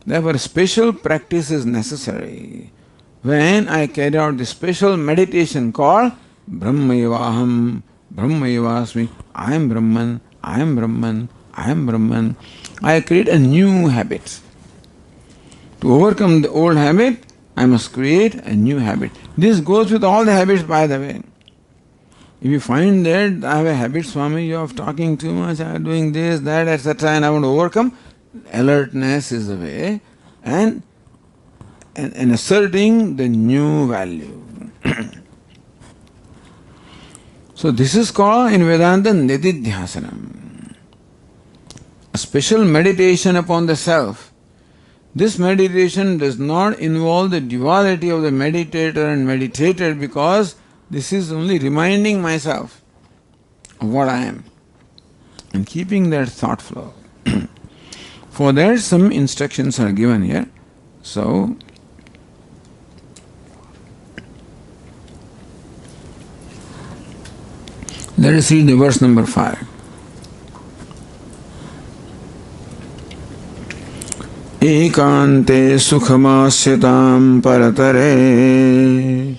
Therefore, special practice is necessary when I carry out the special meditation called Brahmayavaham, Brahmayavasmi. I am Brahman, I am Brahman, I am Brahman. I create a new habit. To overcome the old habit, I must create a new habit. This goes with all the habits, by the way. If you find that I have a habit, Swami, you are talking too much, I am doing this, that, etc., and I want to overcome, alertness is the way, and asserting the new value. So this is called in Vedanta Nididhyasanam, a special meditation upon the self. This meditation does not involve the duality of the meditator and meditated, because this is only reminding myself of what I am and keeping that thought flow. For that, some instructions are given here. So, let us read the verse number 5. Ekante sukhamasyatam paratare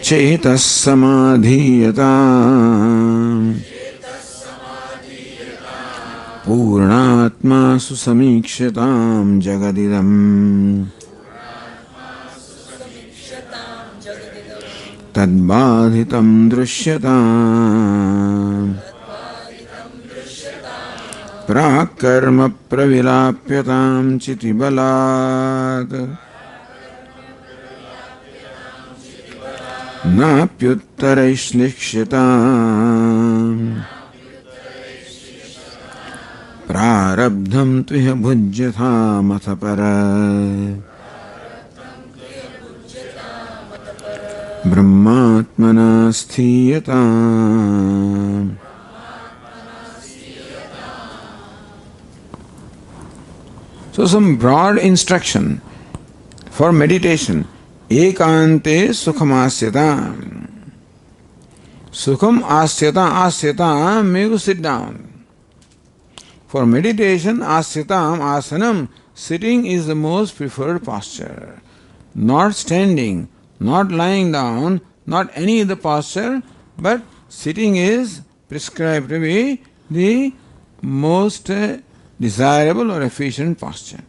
chetas samadhiyatam Purnatma susamikshatam jagadidam tadbadhitam drusyatam prakarma pravilapyatam chitibalat napyuttaraishlikshatam prarabdham tviha bhujyatham athapara brahmatmana sthiyata. So some broad instruction for meditation. Ekante sukham asyata. Sukham asyata. Asyata means to sit down. For meditation, asyatam, asanam, sitting is the most preferred posture. Not standing, not lying down, not any other posture, but sitting is prescribed to be the most desirable or efficient posture.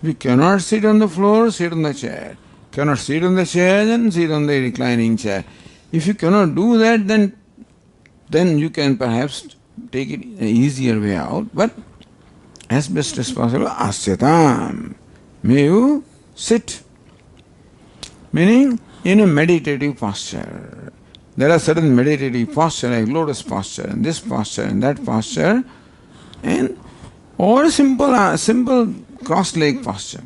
If you cannot sit on the floor, sit on the chair. Cannot sit on the chair, then sit on the reclining chair. If you cannot do that, then you can perhaps take it an easier way out, but as best as possible, asyatam. May you sit, meaning in a meditative posture. There are certain meditative posture like lotus posture and this posture and that posture, and or simple cross-leg posture.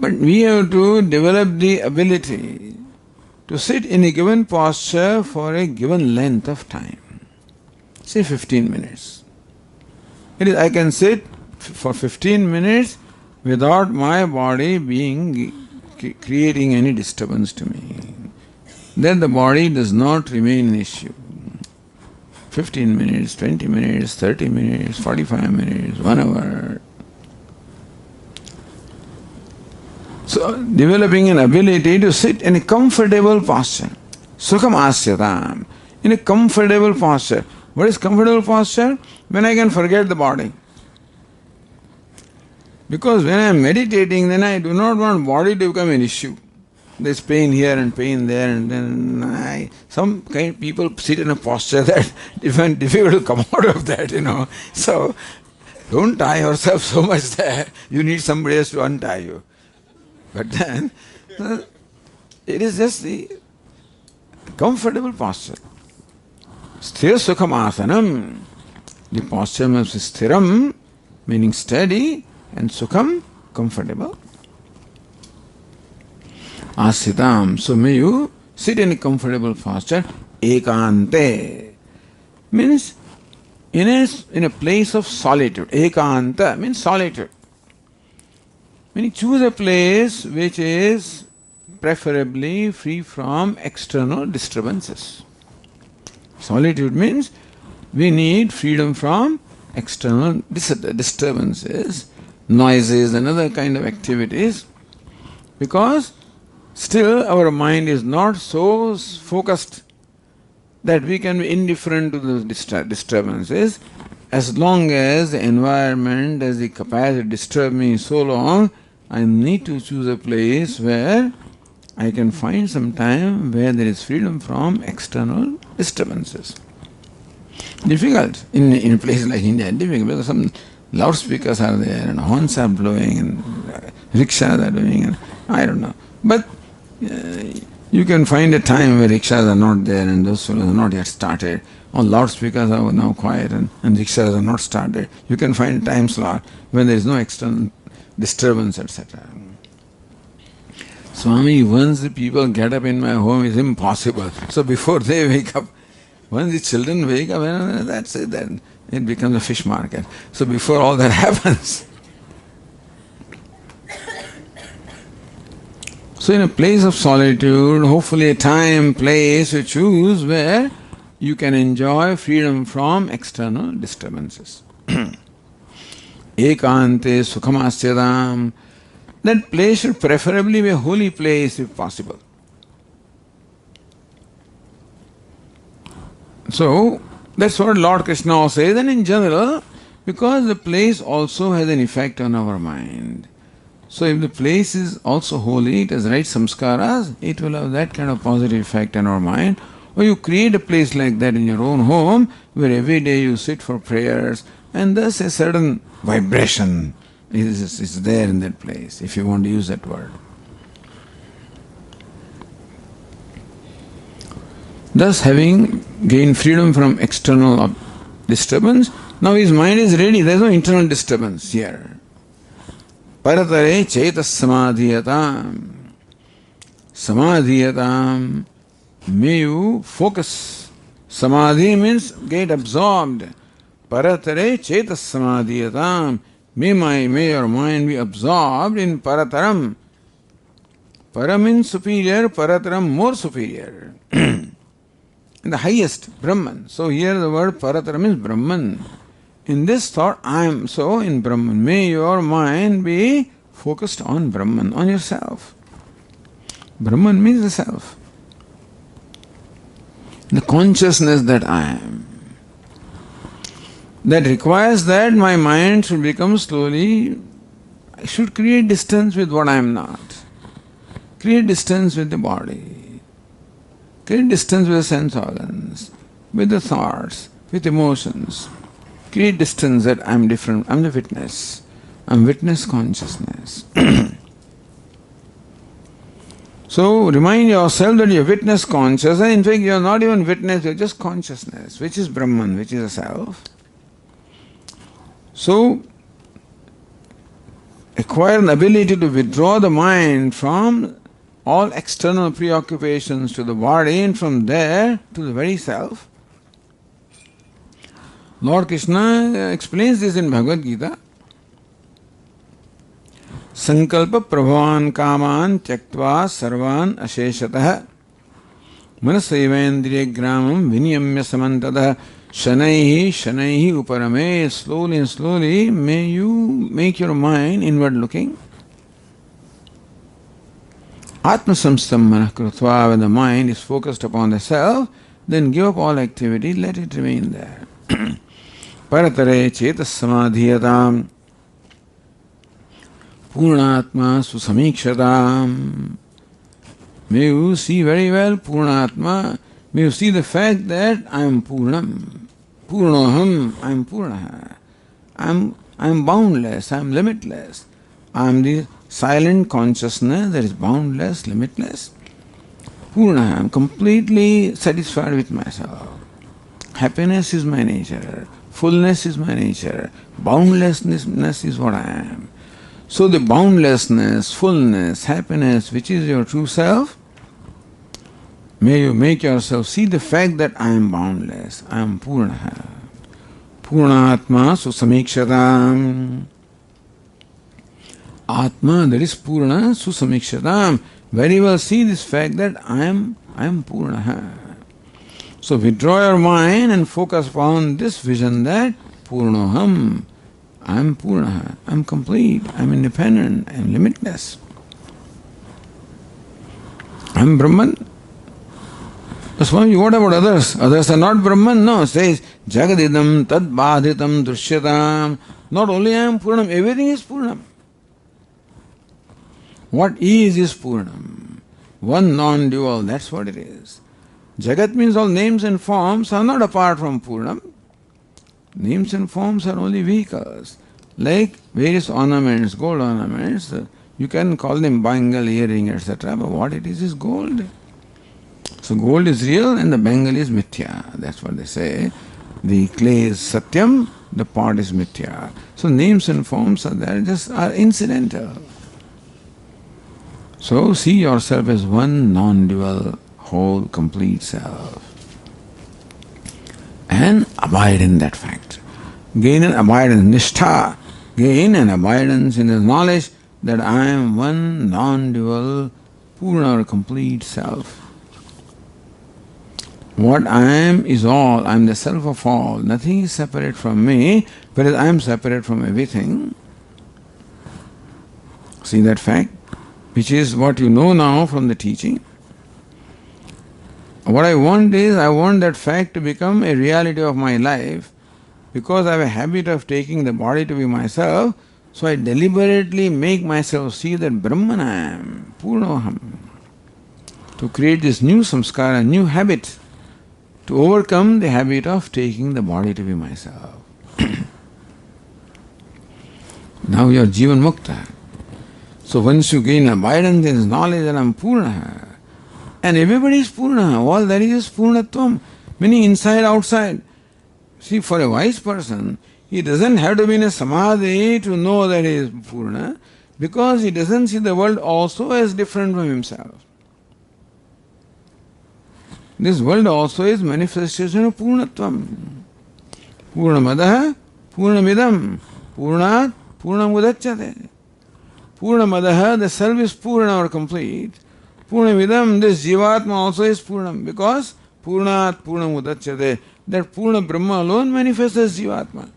But we have to develop the ability to sit in a given posture for a given length of time. Say 15 minutes. I can sit for 15 minutes without my body creating any disturbance to me. Then the body does not remain an issue. 15 minutes, 20 minutes, 30 minutes, 45 minutes, 1 hour. So, developing an ability to sit in a comfortable posture. Sukham asyatam. In a comfortable posture. What is comfortable posture? When I can forget the body. Because when I am meditating, then I do not want body to become an issue. There is pain here and pain there, and then some kind of people sit in a posture that it's difficult to come out of that, So, don't tie yourself so much there. You need somebody else to untie you. But then, it is just the comfortable posture. Sthira sukham asanam. The posture must be sthiram, meaning steady, and sukham, comfortable. Asyatam. So may you sit in a comfortable posture. Ekante means in a place of solitude. Ekanta means solitude. Meaning choose a place which is preferably free from external disturbances. Solitude means we need freedom from external disturbances, noises and other kind of activities, because still our mind is not so focused that we can be indifferent to those disturbances. As long as the environment has the capacity to disturb me so long, I need to choose a place where I can find some time where there is freedom from external disturbances. Difficult in a place like India, difficult because some loudspeakers are there and horns are blowing and rickshaws are doing, and I don't know. But you can find a time where rickshaws are not there and those fellows are not yet started. All loudspeakers are now quiet and rickshaws are not started. You can find a time slot when there is no external disturbance, etc. Swami, once the people get up in my home, it's impossible. So before they wake up, once the children wake up, that's it, then it becomes a fish market. So before all that happens. So in a place of solitude, hopefully a time, place you choose where you can enjoy freedom from external disturbances. Ekante sukhamasyatam. That place should preferably be a holy place if possible. So, That's what Lord Krishna says, and in general, because the place also has an effect on our mind. So if the place is also holy, it has right samskaras, it will have that kind of positive effect on our mind. Or you create a place like that in your own home, where every day you sit for prayers, and thus a certain vibration is there in that place, if you want to use that word. Thus, having gained freedom from external disturbance, now his mind is ready, there is no internal disturbance here. Paratare chetas samadhiyatam. Samadhiyatam. May you focus. Samadhi means get absorbed. Paratare chetas samadhiyatam. May your mind be absorbed in parataram. Para means superior, parataram more superior. The highest, Brahman. So here the word parataram is Brahman. In this thought, I am so in Brahman. May your mind be focused on Brahman, on yourself. Brahman means the self. The consciousness that I am. That requires that my mind should become slowly, I should create distance with what I am not. Create distance with the body. Create distance with the sense organs, with the thoughts, with emotions. Create distance that I am different. I am the witness. I am witness consciousness. So remind yourself that you are witness conscious, and in fact you are not even witness, you are just consciousness, which is Brahman, which is a self. So acquire an ability to withdraw the mind from all external preoccupations to the body, and from there to the very self. Lord Krishna explains this in Bhagavad Gita. Sankalpa prabhavan kaman tyaktva sarvan asheshatah manasayvendriya gramam vinyamya samantadah shanaihi uparame. Slowly and slowly may you make your mind inward looking. Atma samstam manah krutva. When the mind is focused upon the self, then give up all activity, let it remain there. Paratare chetas samadhiyatam Purnatma susamikshataam. May you see very well Purnatma. May you see the fact that I am Purnam. Purnoham, I am Purnaha. I am boundless, I am limitless. I am the silent consciousness that is boundless, limitless. Purnaha, I am completely satisfied with myself. Happiness is my nature. Fullness is my nature. Boundlessness is what I am. So the boundlessness, fullness, happiness, which is your true self, may you make yourself see the fact that I am boundless. I am Purnaha. Purnatma susamikshatam. Atma, that is Purna, susamikshatam. Very well see this fact that I am Purnaha. So withdraw your mind and focus upon this vision that Purnoham, I am Purnaha, I am complete, I am independent, I am limitless. I am Brahman. Swami, what about others? Others are not Brahman. No, it says Jagadidam tad badhitam drushyatam. Not only I am Purnam, everything is Purnam. What is Purnam. One non-dual, that's what it is. Jagat means all names and forms are not apart from Purnam. Names and forms are only vehicles. Like various ornaments, gold ornaments, you can call them bangle, earring, etc. But what it is gold. So gold is real and the bangle is mithya. That's what they say. The clay is satyam, the pot is mithya. So names and forms are there, just are incidental. So see yourself as one non-dual, whole, complete self. And abide in that fact. Gain an abidance, nishtha. Gain an abidance in the knowledge that I am one non-dual, purna or complete self. What I am is all. I am the self of all. Nothing is separate from me, whereas I am separate from everything. See that fact? Which is what you know now from the teaching. What I want is, I want that fact to become a reality of my life. Because I have a habit of taking the body to be myself, so I deliberately make myself see that Brahman I am, Purnoham. To create this new samskara, new habit, to overcome the habit of taking the body to be myself. Now you are Jivan Mukta. So once you gain abidance in knowledge that I am Purna, and everybody is Purna, all that is Purnatvam, meaning inside, outside. See, for a wise person, he doesn't have to be in a samadhi to know that he is Purna, because he doesn't see the world also as different from himself. This world also is manifestation of Purnatvam. Purnamadaha, Purnamidam, Purnat, Purnamudachyate. Purnamadaha, the self is Purna or complete. Purnamidam, this Jivatma also is Purnam, because Purnat, Purnamudachyate. That Purna Brahma alone manifests as Jivatma.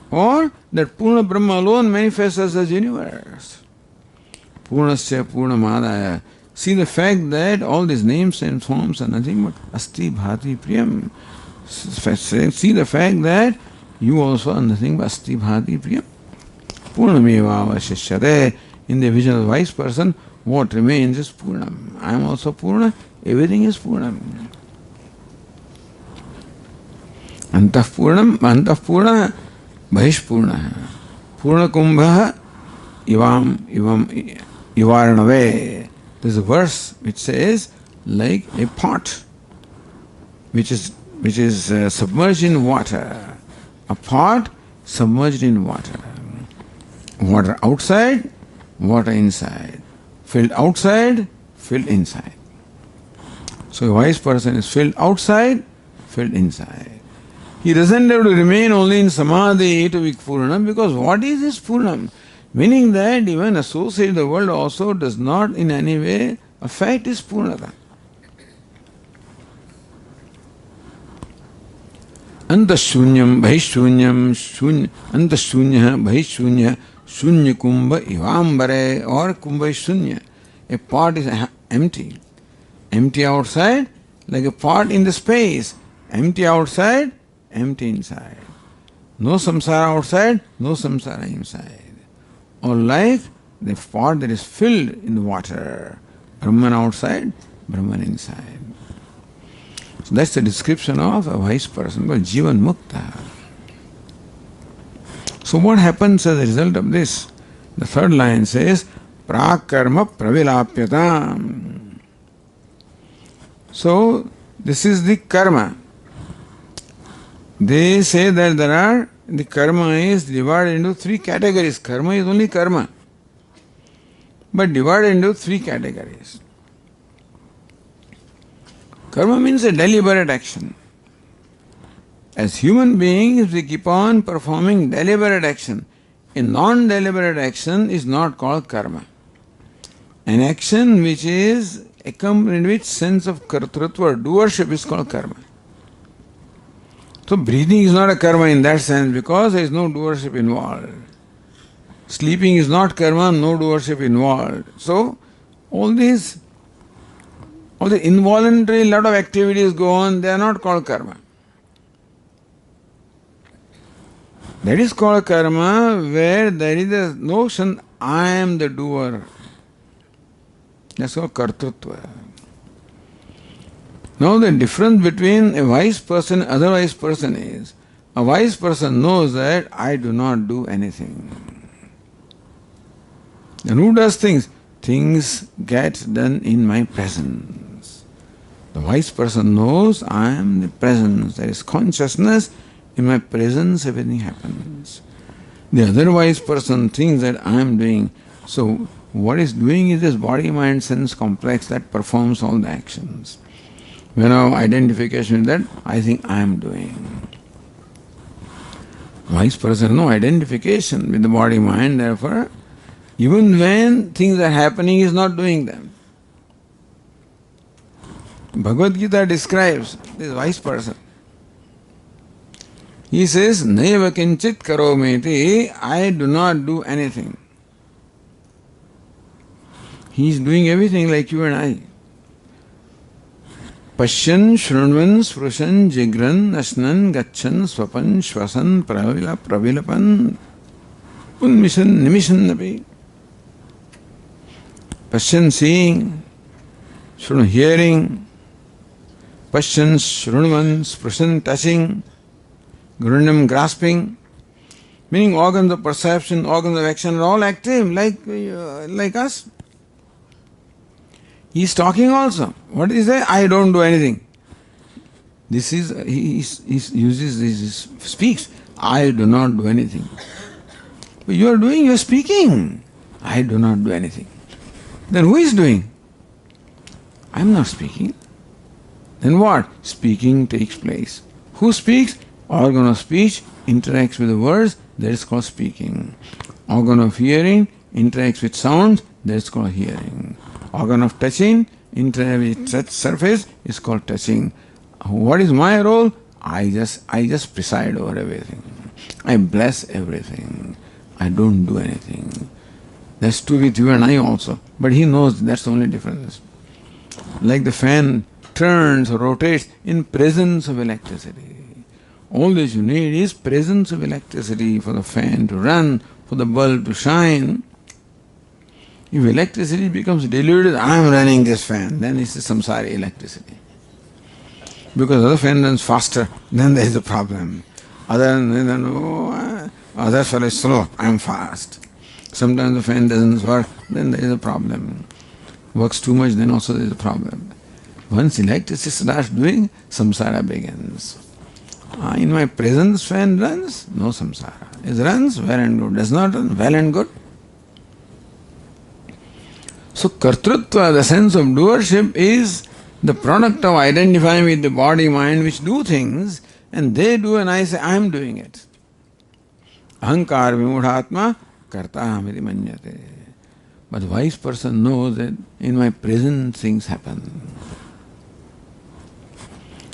Or that Purna Brahma alone manifests as universe. Purnasya Purnamadaya. See the fact that all these names and forms are nothing but Asti Bhati Priyam. See the fact that you also are nothing but Asti Bhati Priyam. Purnameva Vashishyate. In the vision of the wise person, what remains is Purnam. I am also Purna, everything is Purnam. Antah Purna, Bahishpurna. Purna Kumbha, Ivaranave. There's a verse which says, like a pot which is submerged in water. A pot submerged in water. Water outside, water inside. Filled outside, filled inside. So a wise person is filled outside, filled inside. He doesn't have to remain only in samadhi to be Purnam, because what is this Purnam? Meaning that even associate the world also does not in any way affect his Purnata. Antashunyam, Bhaishunyam, Antashunya, Bhaishunya, Shunya Kumbha, Ivambare, or Kumbha Shunya. A pot is empty. Empty outside, like a pot in the space. Empty outside, empty inside. No samsara outside, no samsara inside. Or like the pot that is filled in the water. Brahman outside, Brahman inside. So that's the description of a wise person called Jivan Mukta. So what happens as a result of this? The third line says, Prakarma Pravilapyatam. So this is the karma. They say that the karma is divided into three categories. Karma is only karma, but divided into three categories. Karma means a deliberate action. As human beings, we keep on performing deliberate action. A non-deliberate action is not called karma. An action which is accompanied with sense of kartrutva or doership is called karma. So breathing is not a karma in that sense because there is no doership involved. Sleeping is not karma, no doership involved. So all the involuntary lot of activities go on, they are not called karma. That is called karma where there is a notion, I am the doer. That's called kartrutva. Now the difference between a wise person and other wise person is, a wise person knows that I do not do anything. And who does things? Things get done in my presence. The wise person knows I am the presence. There is consciousness, in my presence everything happens. The other wise person thinks that I am doing. So what is doing is this body, mind, sense complex that performs all the actions. When I have identification with that, I think I am doing. Wise person, no identification with the body, mind, therefore, even when things are happening, he is not doing them. Bhagavad Gita describes this wise person. He says, Naiva kinchit karometi, I do not do anything. He is doing everything like you and I. Pashyan, Shrunvan, Sprushan, Jigran, Ashnan, Gachan, Swapan, Shwasan, Pravilapan, Unmishan, Nimishan Napi. Pashyan, seeing, Shrun, hearing, Pashyan, Shrunvan, Sprushan, touching, Grundam, grasping, meaning organs of perception, organs of action are all active like us. He is talking also. What is that? I don't do anything. This is, he uses this, speaks. I do not do anything. But you are doing, you are speaking. I do not do anything. Then who is doing? I am not speaking. Then what? Speaking takes place. Who speaks? Organ of speech interacts with the words, that is called speaking. Organ of hearing interacts with sounds, that is called hearing. Organ of touching interacts with touch surface, is called touching. What is my role? I just preside over everything. I bless everything. I don't do anything. That's true with you and I also. But he knows that's the only difference. Like the fan turns or rotates in presence of electricity. All that you need is presence of electricity for the fan to run, for the bulb to shine. If electricity becomes diluted, I am running this fan, then it's a samsari electricity. Because other fan runs faster, then there is a problem. Other fellow is slow, I am fast. Sometimes the fan doesn't work, then there is a problem. Works too much, then also there is a problem. Once electricity starts doing, samsara begins. In my presence, fan runs, no samsara. It runs, well and good. Does not run, well and good. So kartrutva, the sense of doership, is the product of identifying with the body, mind, which do things, and they do, and I say, I am doing it. Ahankar vimudhatma kartahamiti manyate. But the wise person knows that in my presence things happen.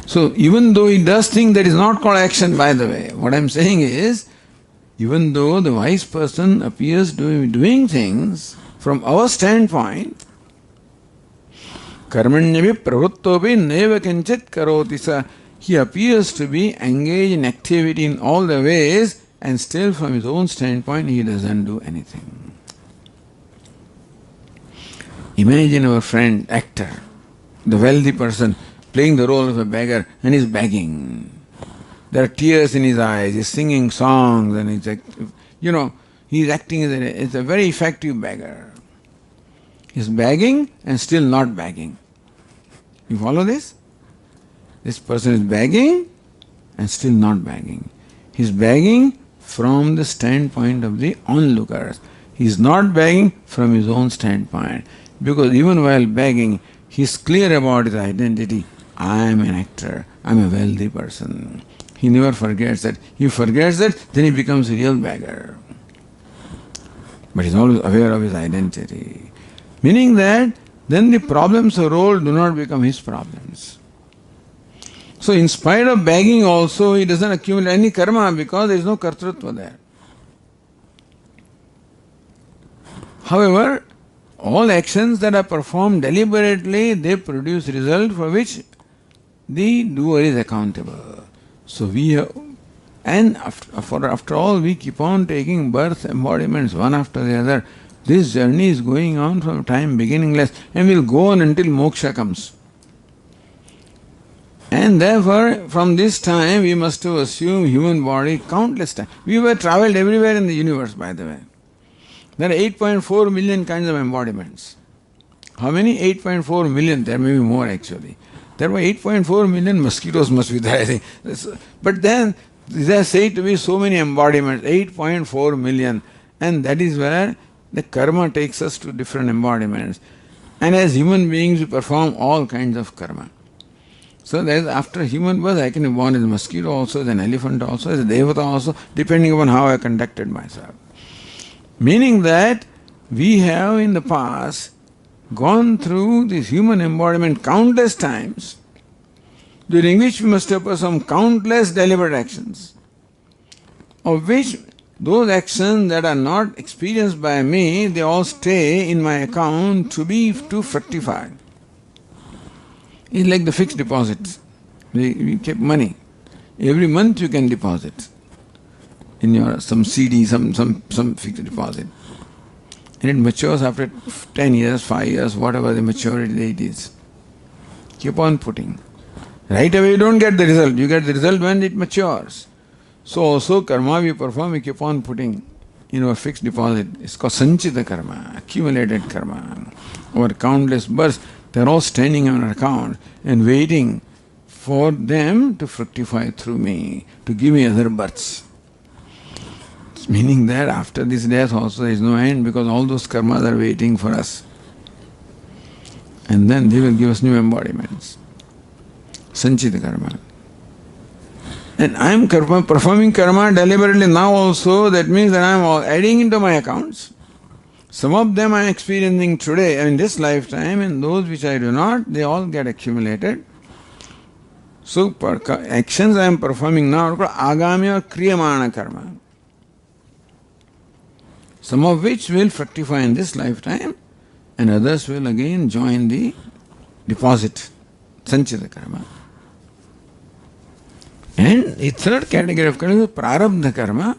So even though he does things, that is not called action, by the way. What I am saying is, even though the wise person appears to be doing things, from our standpoint, karmanyavi pravuttopi neva kinchit karoti sa, he appears to be engaged in activity in all the ways, and still from his own standpoint he doesn't do anything. Imagine our friend, actor, the wealthy person, playing the role of a beggar, and he's begging. There are tears in his eyes, he's singing songs, and he's acting as a very effective beggar. He's begging and still not begging. You follow this? This person is begging and still not begging. He's begging from the standpoint of the onlookers. He's not begging from his own standpoint. Because even while begging, he's clear about his identity. I am an actor. I am a wealthy person. He never forgets that. He forgets that, then he becomes a real beggar. But he's always aware of his identity. Meaning that then the problems of role do not become his problems. So in spite of begging also, he doesn't accumulate any karma because there is no kartrutva there. However, all actions that are performed deliberately, they produce result for which the doer is accountable. So we have, and after all, we keep on taking birth embodiments one after the other. This journey is going on from time beginningless and will go on until moksha comes. And therefore, from this time, we must have assumed human body countless times. We were travelled everywhere in the universe, by the way. There are 8.4 million kinds of embodiments. How many? 8.4 million. There may be more actually. There were 8.4 million mosquitoes must be there, I think. But then, there are said to be so many embodiments, 8.4 million. And that is where the karma takes us to different embodiments. And as human beings, we perform all kinds of karma. So that is after human birth, I can be born as a mosquito also, as an elephant also, as a devata also, depending upon how I conducted myself. Meaning that we have in the past gone through this human embodiment countless times, during which we must have performed countless deliberate actions, of which those actions that are not experienced by me, they all stay in my account to fructify. It's like the fixed deposits. We keep money. Every month you can deposit in your some CD, some fixed deposit. And it matures after 10 years, 5 years, whatever the maturity date is. Keep on putting. Right away you don't get the result. You get the result when it matures. So also karma we perform, we keep on putting in our fixed deposit. It's called sanchita karma, accumulated karma. Our countless births, they're all standing on our account and waiting for them to fructify through me, to give me other births. It's meaning that after this death also there is no end, because all those karmas are waiting for us. And then they will give us new embodiments. Sanchita karma. And I am performing karma deliberately now also. That means that I am adding into my accounts. Some of them I am experiencing today, in this lifetime, and those which I do not, they all get accumulated. So actions I am performing now are called agami or kriyamana karma. Some of which will fructify in this lifetime, and others will again join the deposit, sanchita karma. And the third category of karma is prarabdha karma,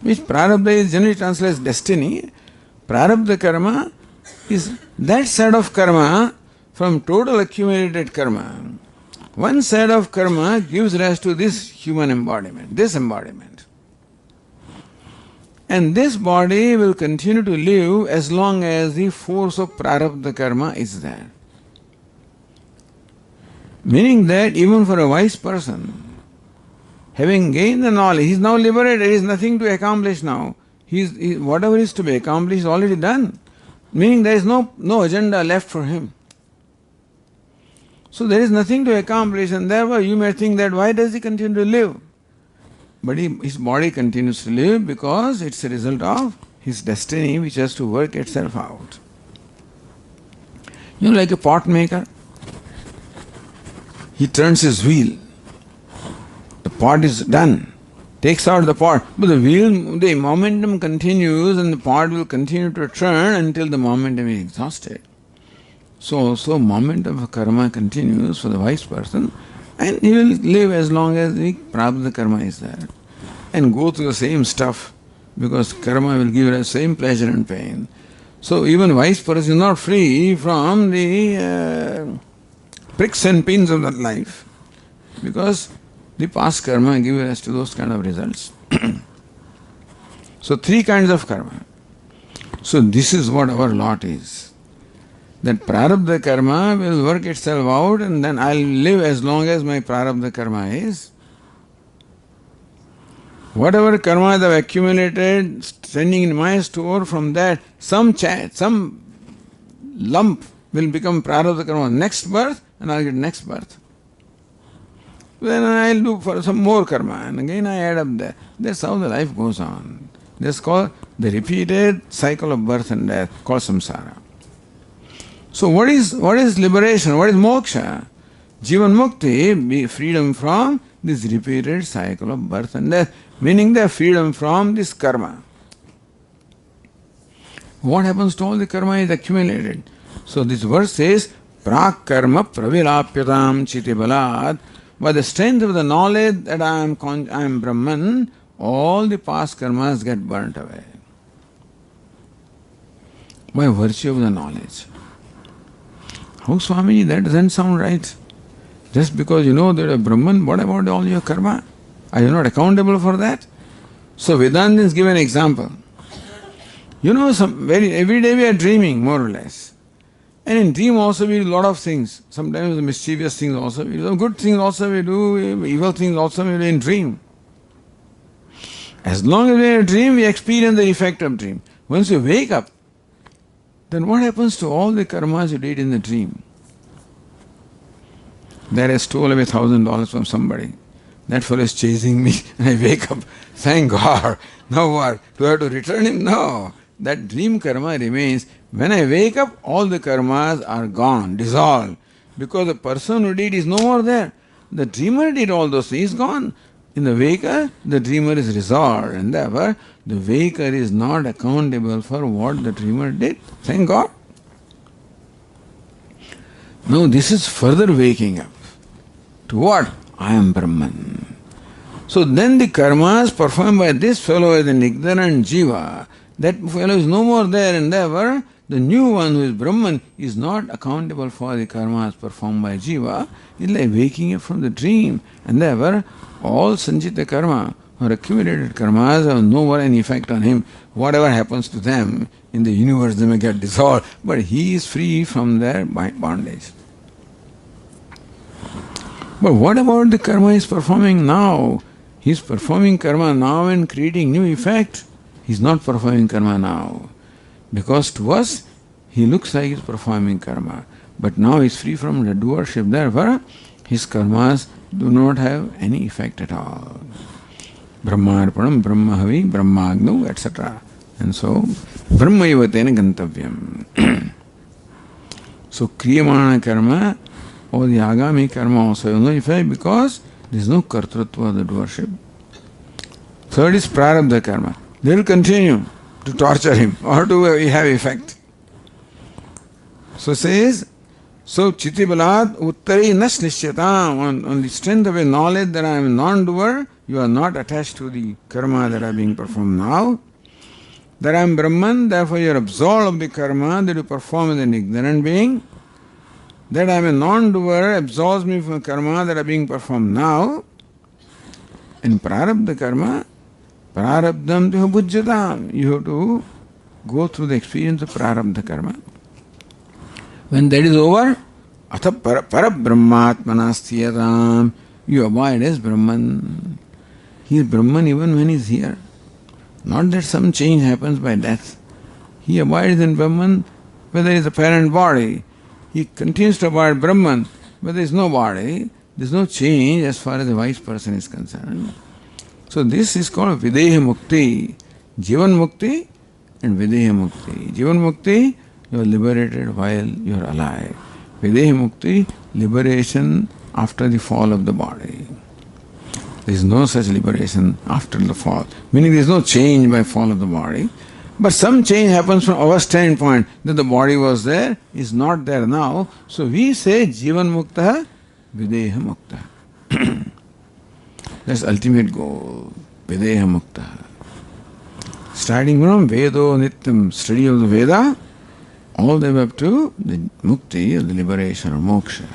which prarabdha is generally translated as destiny. Prarabdha karma is that side of karma from total accumulated karma. One side of karma gives rise to this human embodiment, this embodiment. And this body will continue to live as long as the force of prarabdha karma is there. Meaning that even for a wise person, having gained the knowledge, he is now liberated, there is nothing to accomplish now. Whatever is to be accomplished is already done. Meaning there is no agenda left for him. So there is nothing to accomplish, and therefore you may think that why does he continue to live? But his body continues to live because it's a result of his destiny which has to work itself out. You know, like a pot maker, he turns his wheel. The pot is done. Takes out the pot. But the momentum continues, and the pot will continue to turn until the momentum is exhausted. So momentum of karma continues for the wise person, and he will live as long as the prarabdha karma is there. And go through the same stuff, because karma will give us same pleasure and pain. So even wise person is not free from the pricks and pins of that life, because the past karma gives us to those kind of results. So three kinds of karma. So this is what our lot is. That prarabdha karma will work itself out, and then I'll live as long as my prarabdha karma is. Whatever karma I have accumulated, standing in my store, from that some lump will become prarabdha karma next birth, and I'll get next birth. Then I'll do for some more karma, and again I add up there. That's how the life goes on. That's called the repeated cycle of birth and death, called samsara. So what is liberation? What is moksha? Jivan mukti, be freedom from this repeated cycle of birth and death, meaning the freedom from this karma. What happens to all the karma is accumulated? So this verse says, prak karma pravilapyatam chiti balat. By the strength of the knowledge that I am Brahman, all the past karmas get burnt away. By virtue of the knowledge. How, Swami, that doesn't sound right. Just because you know that a Brahman, what about all your karma? Are you not accountable for that? So Vedantins give an example. You know, every day we are dreaming, more or less. And in dream also we do a lot of things. Sometimes mischievous things also we do. Good things also we do. Evil things also we do in dream. As long as we are in a dream, we experience the effect of dream. Once you wake up, then what happens to all the karmas you did in the dream? That I stole away $1,000 from somebody. That fellow is chasing me, and I wake up. Thank God. Now what? Do I have to return him? No. That dream karma remains. When I wake up, all the karmas are gone, dissolved. Because the person who did is no more there. The dreamer did all those things, he's gone. In the waker, the dreamer is resolved, and therefore the waker is not accountable for what the dreamer did. Thank God. Now this is further waking up. To what? I am Brahman. So then the karmas performed by this fellow as an ignorant jiva, that fellow is no more there and ever. The new one who is Brahman is not accountable for the karmas performed by jiva. It's like waking up from the dream, and therefore all sanchita karma or accumulated karmas have no more any effect on him. Whatever happens to them in the universe, they may get dissolved, but he is free from their bondage. But what about the karma he is performing now? He is performing karma now and creating new effect. He is not performing karma now. Because to us, he looks like he is performing karma. But now he is free from the doership. Therefore, his karmas do not have any effect at all. Brahmarpanam, Brahmahavi, Brahmagnu, etc. And so, Brahmayavatena Gantavyam. So, Kriyamana karma or the Agami karma also have no effect because there is no kartrutva of the doership. Third is Prarabdha karma. They will continue to torture him or to have effect. So says, so Chitibalat Uttari Nas Nishyatam, on the strength of a knowledge that I am a non-doer, you are not attached to the karma that are being performed now. That I am Brahman, therefore you are absolved of the karma that you perform as an ignorant being. That I am a non-doer absolves me from karma that are being performed now. In Prarabdha karma, Prarabdham tu bhujyatam. You have to go through the experience of Prarabdha karma. When that is over, atha parabrahmatmanasthiyatam, you abide as Brahman. He is Brahman even when he is here. Not that some change happens by death. He abides in Brahman whether he is a parent body. He continues to abide Brahman, but there is no body, there is no change as far as the wise person is concerned. So this is called Videha Mukti, Jivan Mukti and Videha Mukti. Jivan Mukti, you are liberated while you are alive. Videha Mukti, liberation after the fall of the body. There is no such liberation after the fall, meaning there is no change by fall of the body. But some change happens from our standpoint that the body was there, is not there now. So we say Jivan Mukta, Videha Mukta. That's ultimate goal, Videha Mukta. Starting from Vedo Nityam, study of the Veda, all the way up to the Mukti, the liberation or moksha.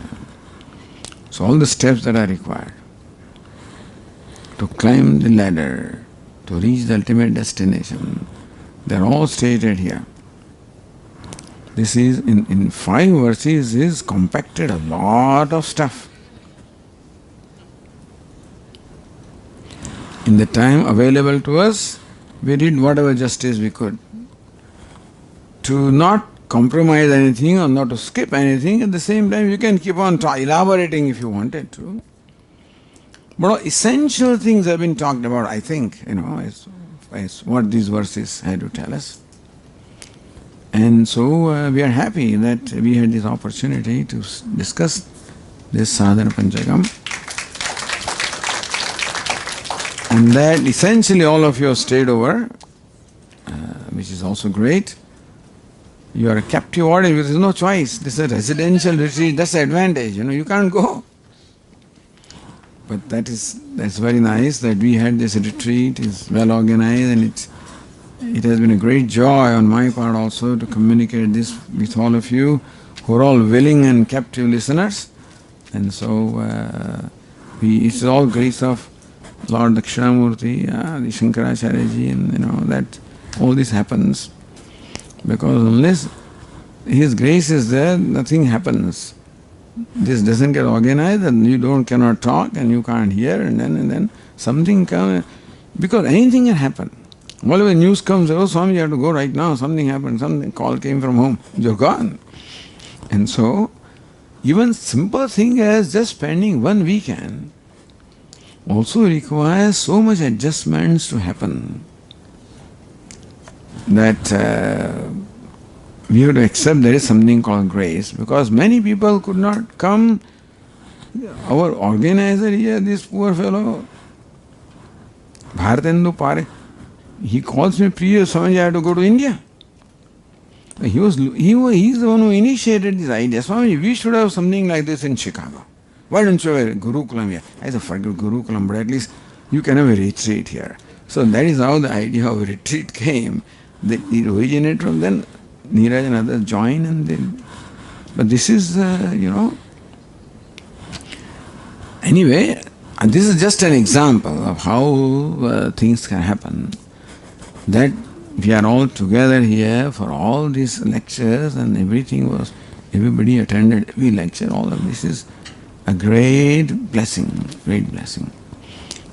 So all the steps that are required to climb the ladder, to reach the ultimate destination, they are all stated here. This is, in 5 verses, is compacted a lot of stuff. In the time available to us, we did whatever justice we could. To not compromise anything or not to skip anything, at the same time you can keep on elaborating if you wanted to. But essential things have been talked about, I think, as what these verses had to tell us. And so we are happy that we had this opportunity to discuss this Sadhana Panchakam. And that essentially all of you have stayed over, which is also great. You are a captive audience, there is no choice. This is a residential retreat, that's the advantage, you can't go. But that's very nice that we had this retreat, it's well organized, and it has been a great joy on my part also to communicate this with all of you who are all willing and captive listeners. And so it's all grace of Lord Dakshinamurti, the Shankaracharya-ji, and that all this happens. Because unless His grace is there, nothing happens. This doesn't get organized, and you cannot talk, and you can't hear, and then something comes. Because anything can happen. Whatever news comes, oh Swami, you have to go right now, something happened, something call came from home, you're gone. And so, even simple thing as just spending one weekend also requires so much adjustments to happen that we have to accept there is something called grace, because many people could not come. Our organizer here, this poor fellow, Bharatendu Pare, he calls me, Priya Swami, I have to go to India. He's the one who initiated this idea. Swami, we should have something like this in Chicago. Why don't you have a Gurukulam here? I said, forget Gurukulam, but at least you can have a retreat here. So that is how the idea of retreat came. It originated from then. Neeraj and others joined and then. But this is, Anyway, this is just an example of how things can happen. That we are all together here for all these lectures and everybody attended every lecture. All of this is a great blessing, great blessing.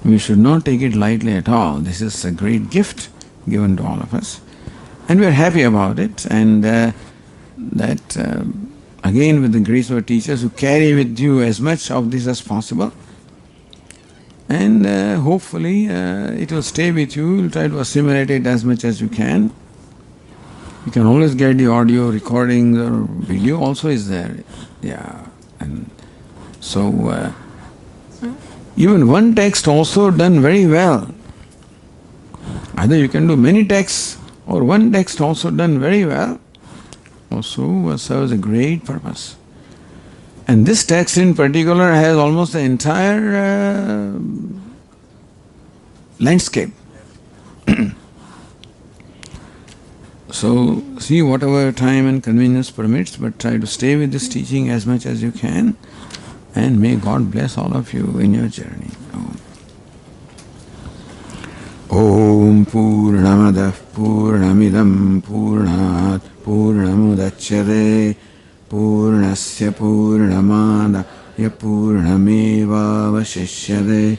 We should not take it lightly at all. This is a great gift given to all of us. And we are happy about it. And again, with the grace of our teachers who carry with you as much of this as possible. And hopefully it will stay with you. You'll try to assimilate it as much as you can. You can always get the audio recording or video also is there. Yeah. And so even one text also done very well. Either you can do many texts or one text also done very well. Also serves a great purpose. And this text in particular has almost the entire landscape. So see whatever time and convenience permits, but try to stay with this teaching as much as you can, and may God bless all of you in your journey. Om Purnamadav Purnamidam Purnat Purnamudachyate Purnasya Purnamadaya Purnameva Vashishyate.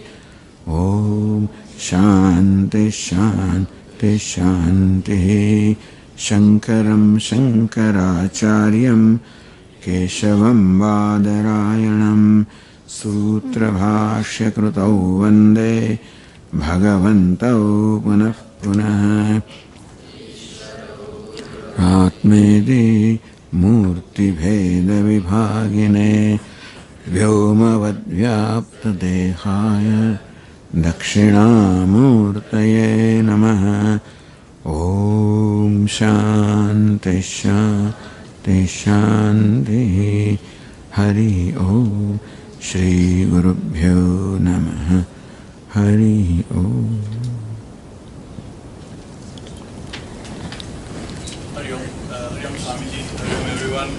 Om Shanti Shanti Shanti. Shankaram Shankaracharyam Keshavam Badarayanam Sutra Bhashya Krutau Vande Bhagavantau Punah Punah. Atmedi Murti Bheda Vibhagine Vyomavad Vyapta Dehaya Dakshinamurtaye Namaha. Om Shanti Shanti Shanti. Hari Om. Shri Gurubhyo Namaha. Hari Om. Hari Om. Hari Om Swamiji. Hari Om everyone. I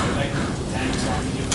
would like to thank Swamiji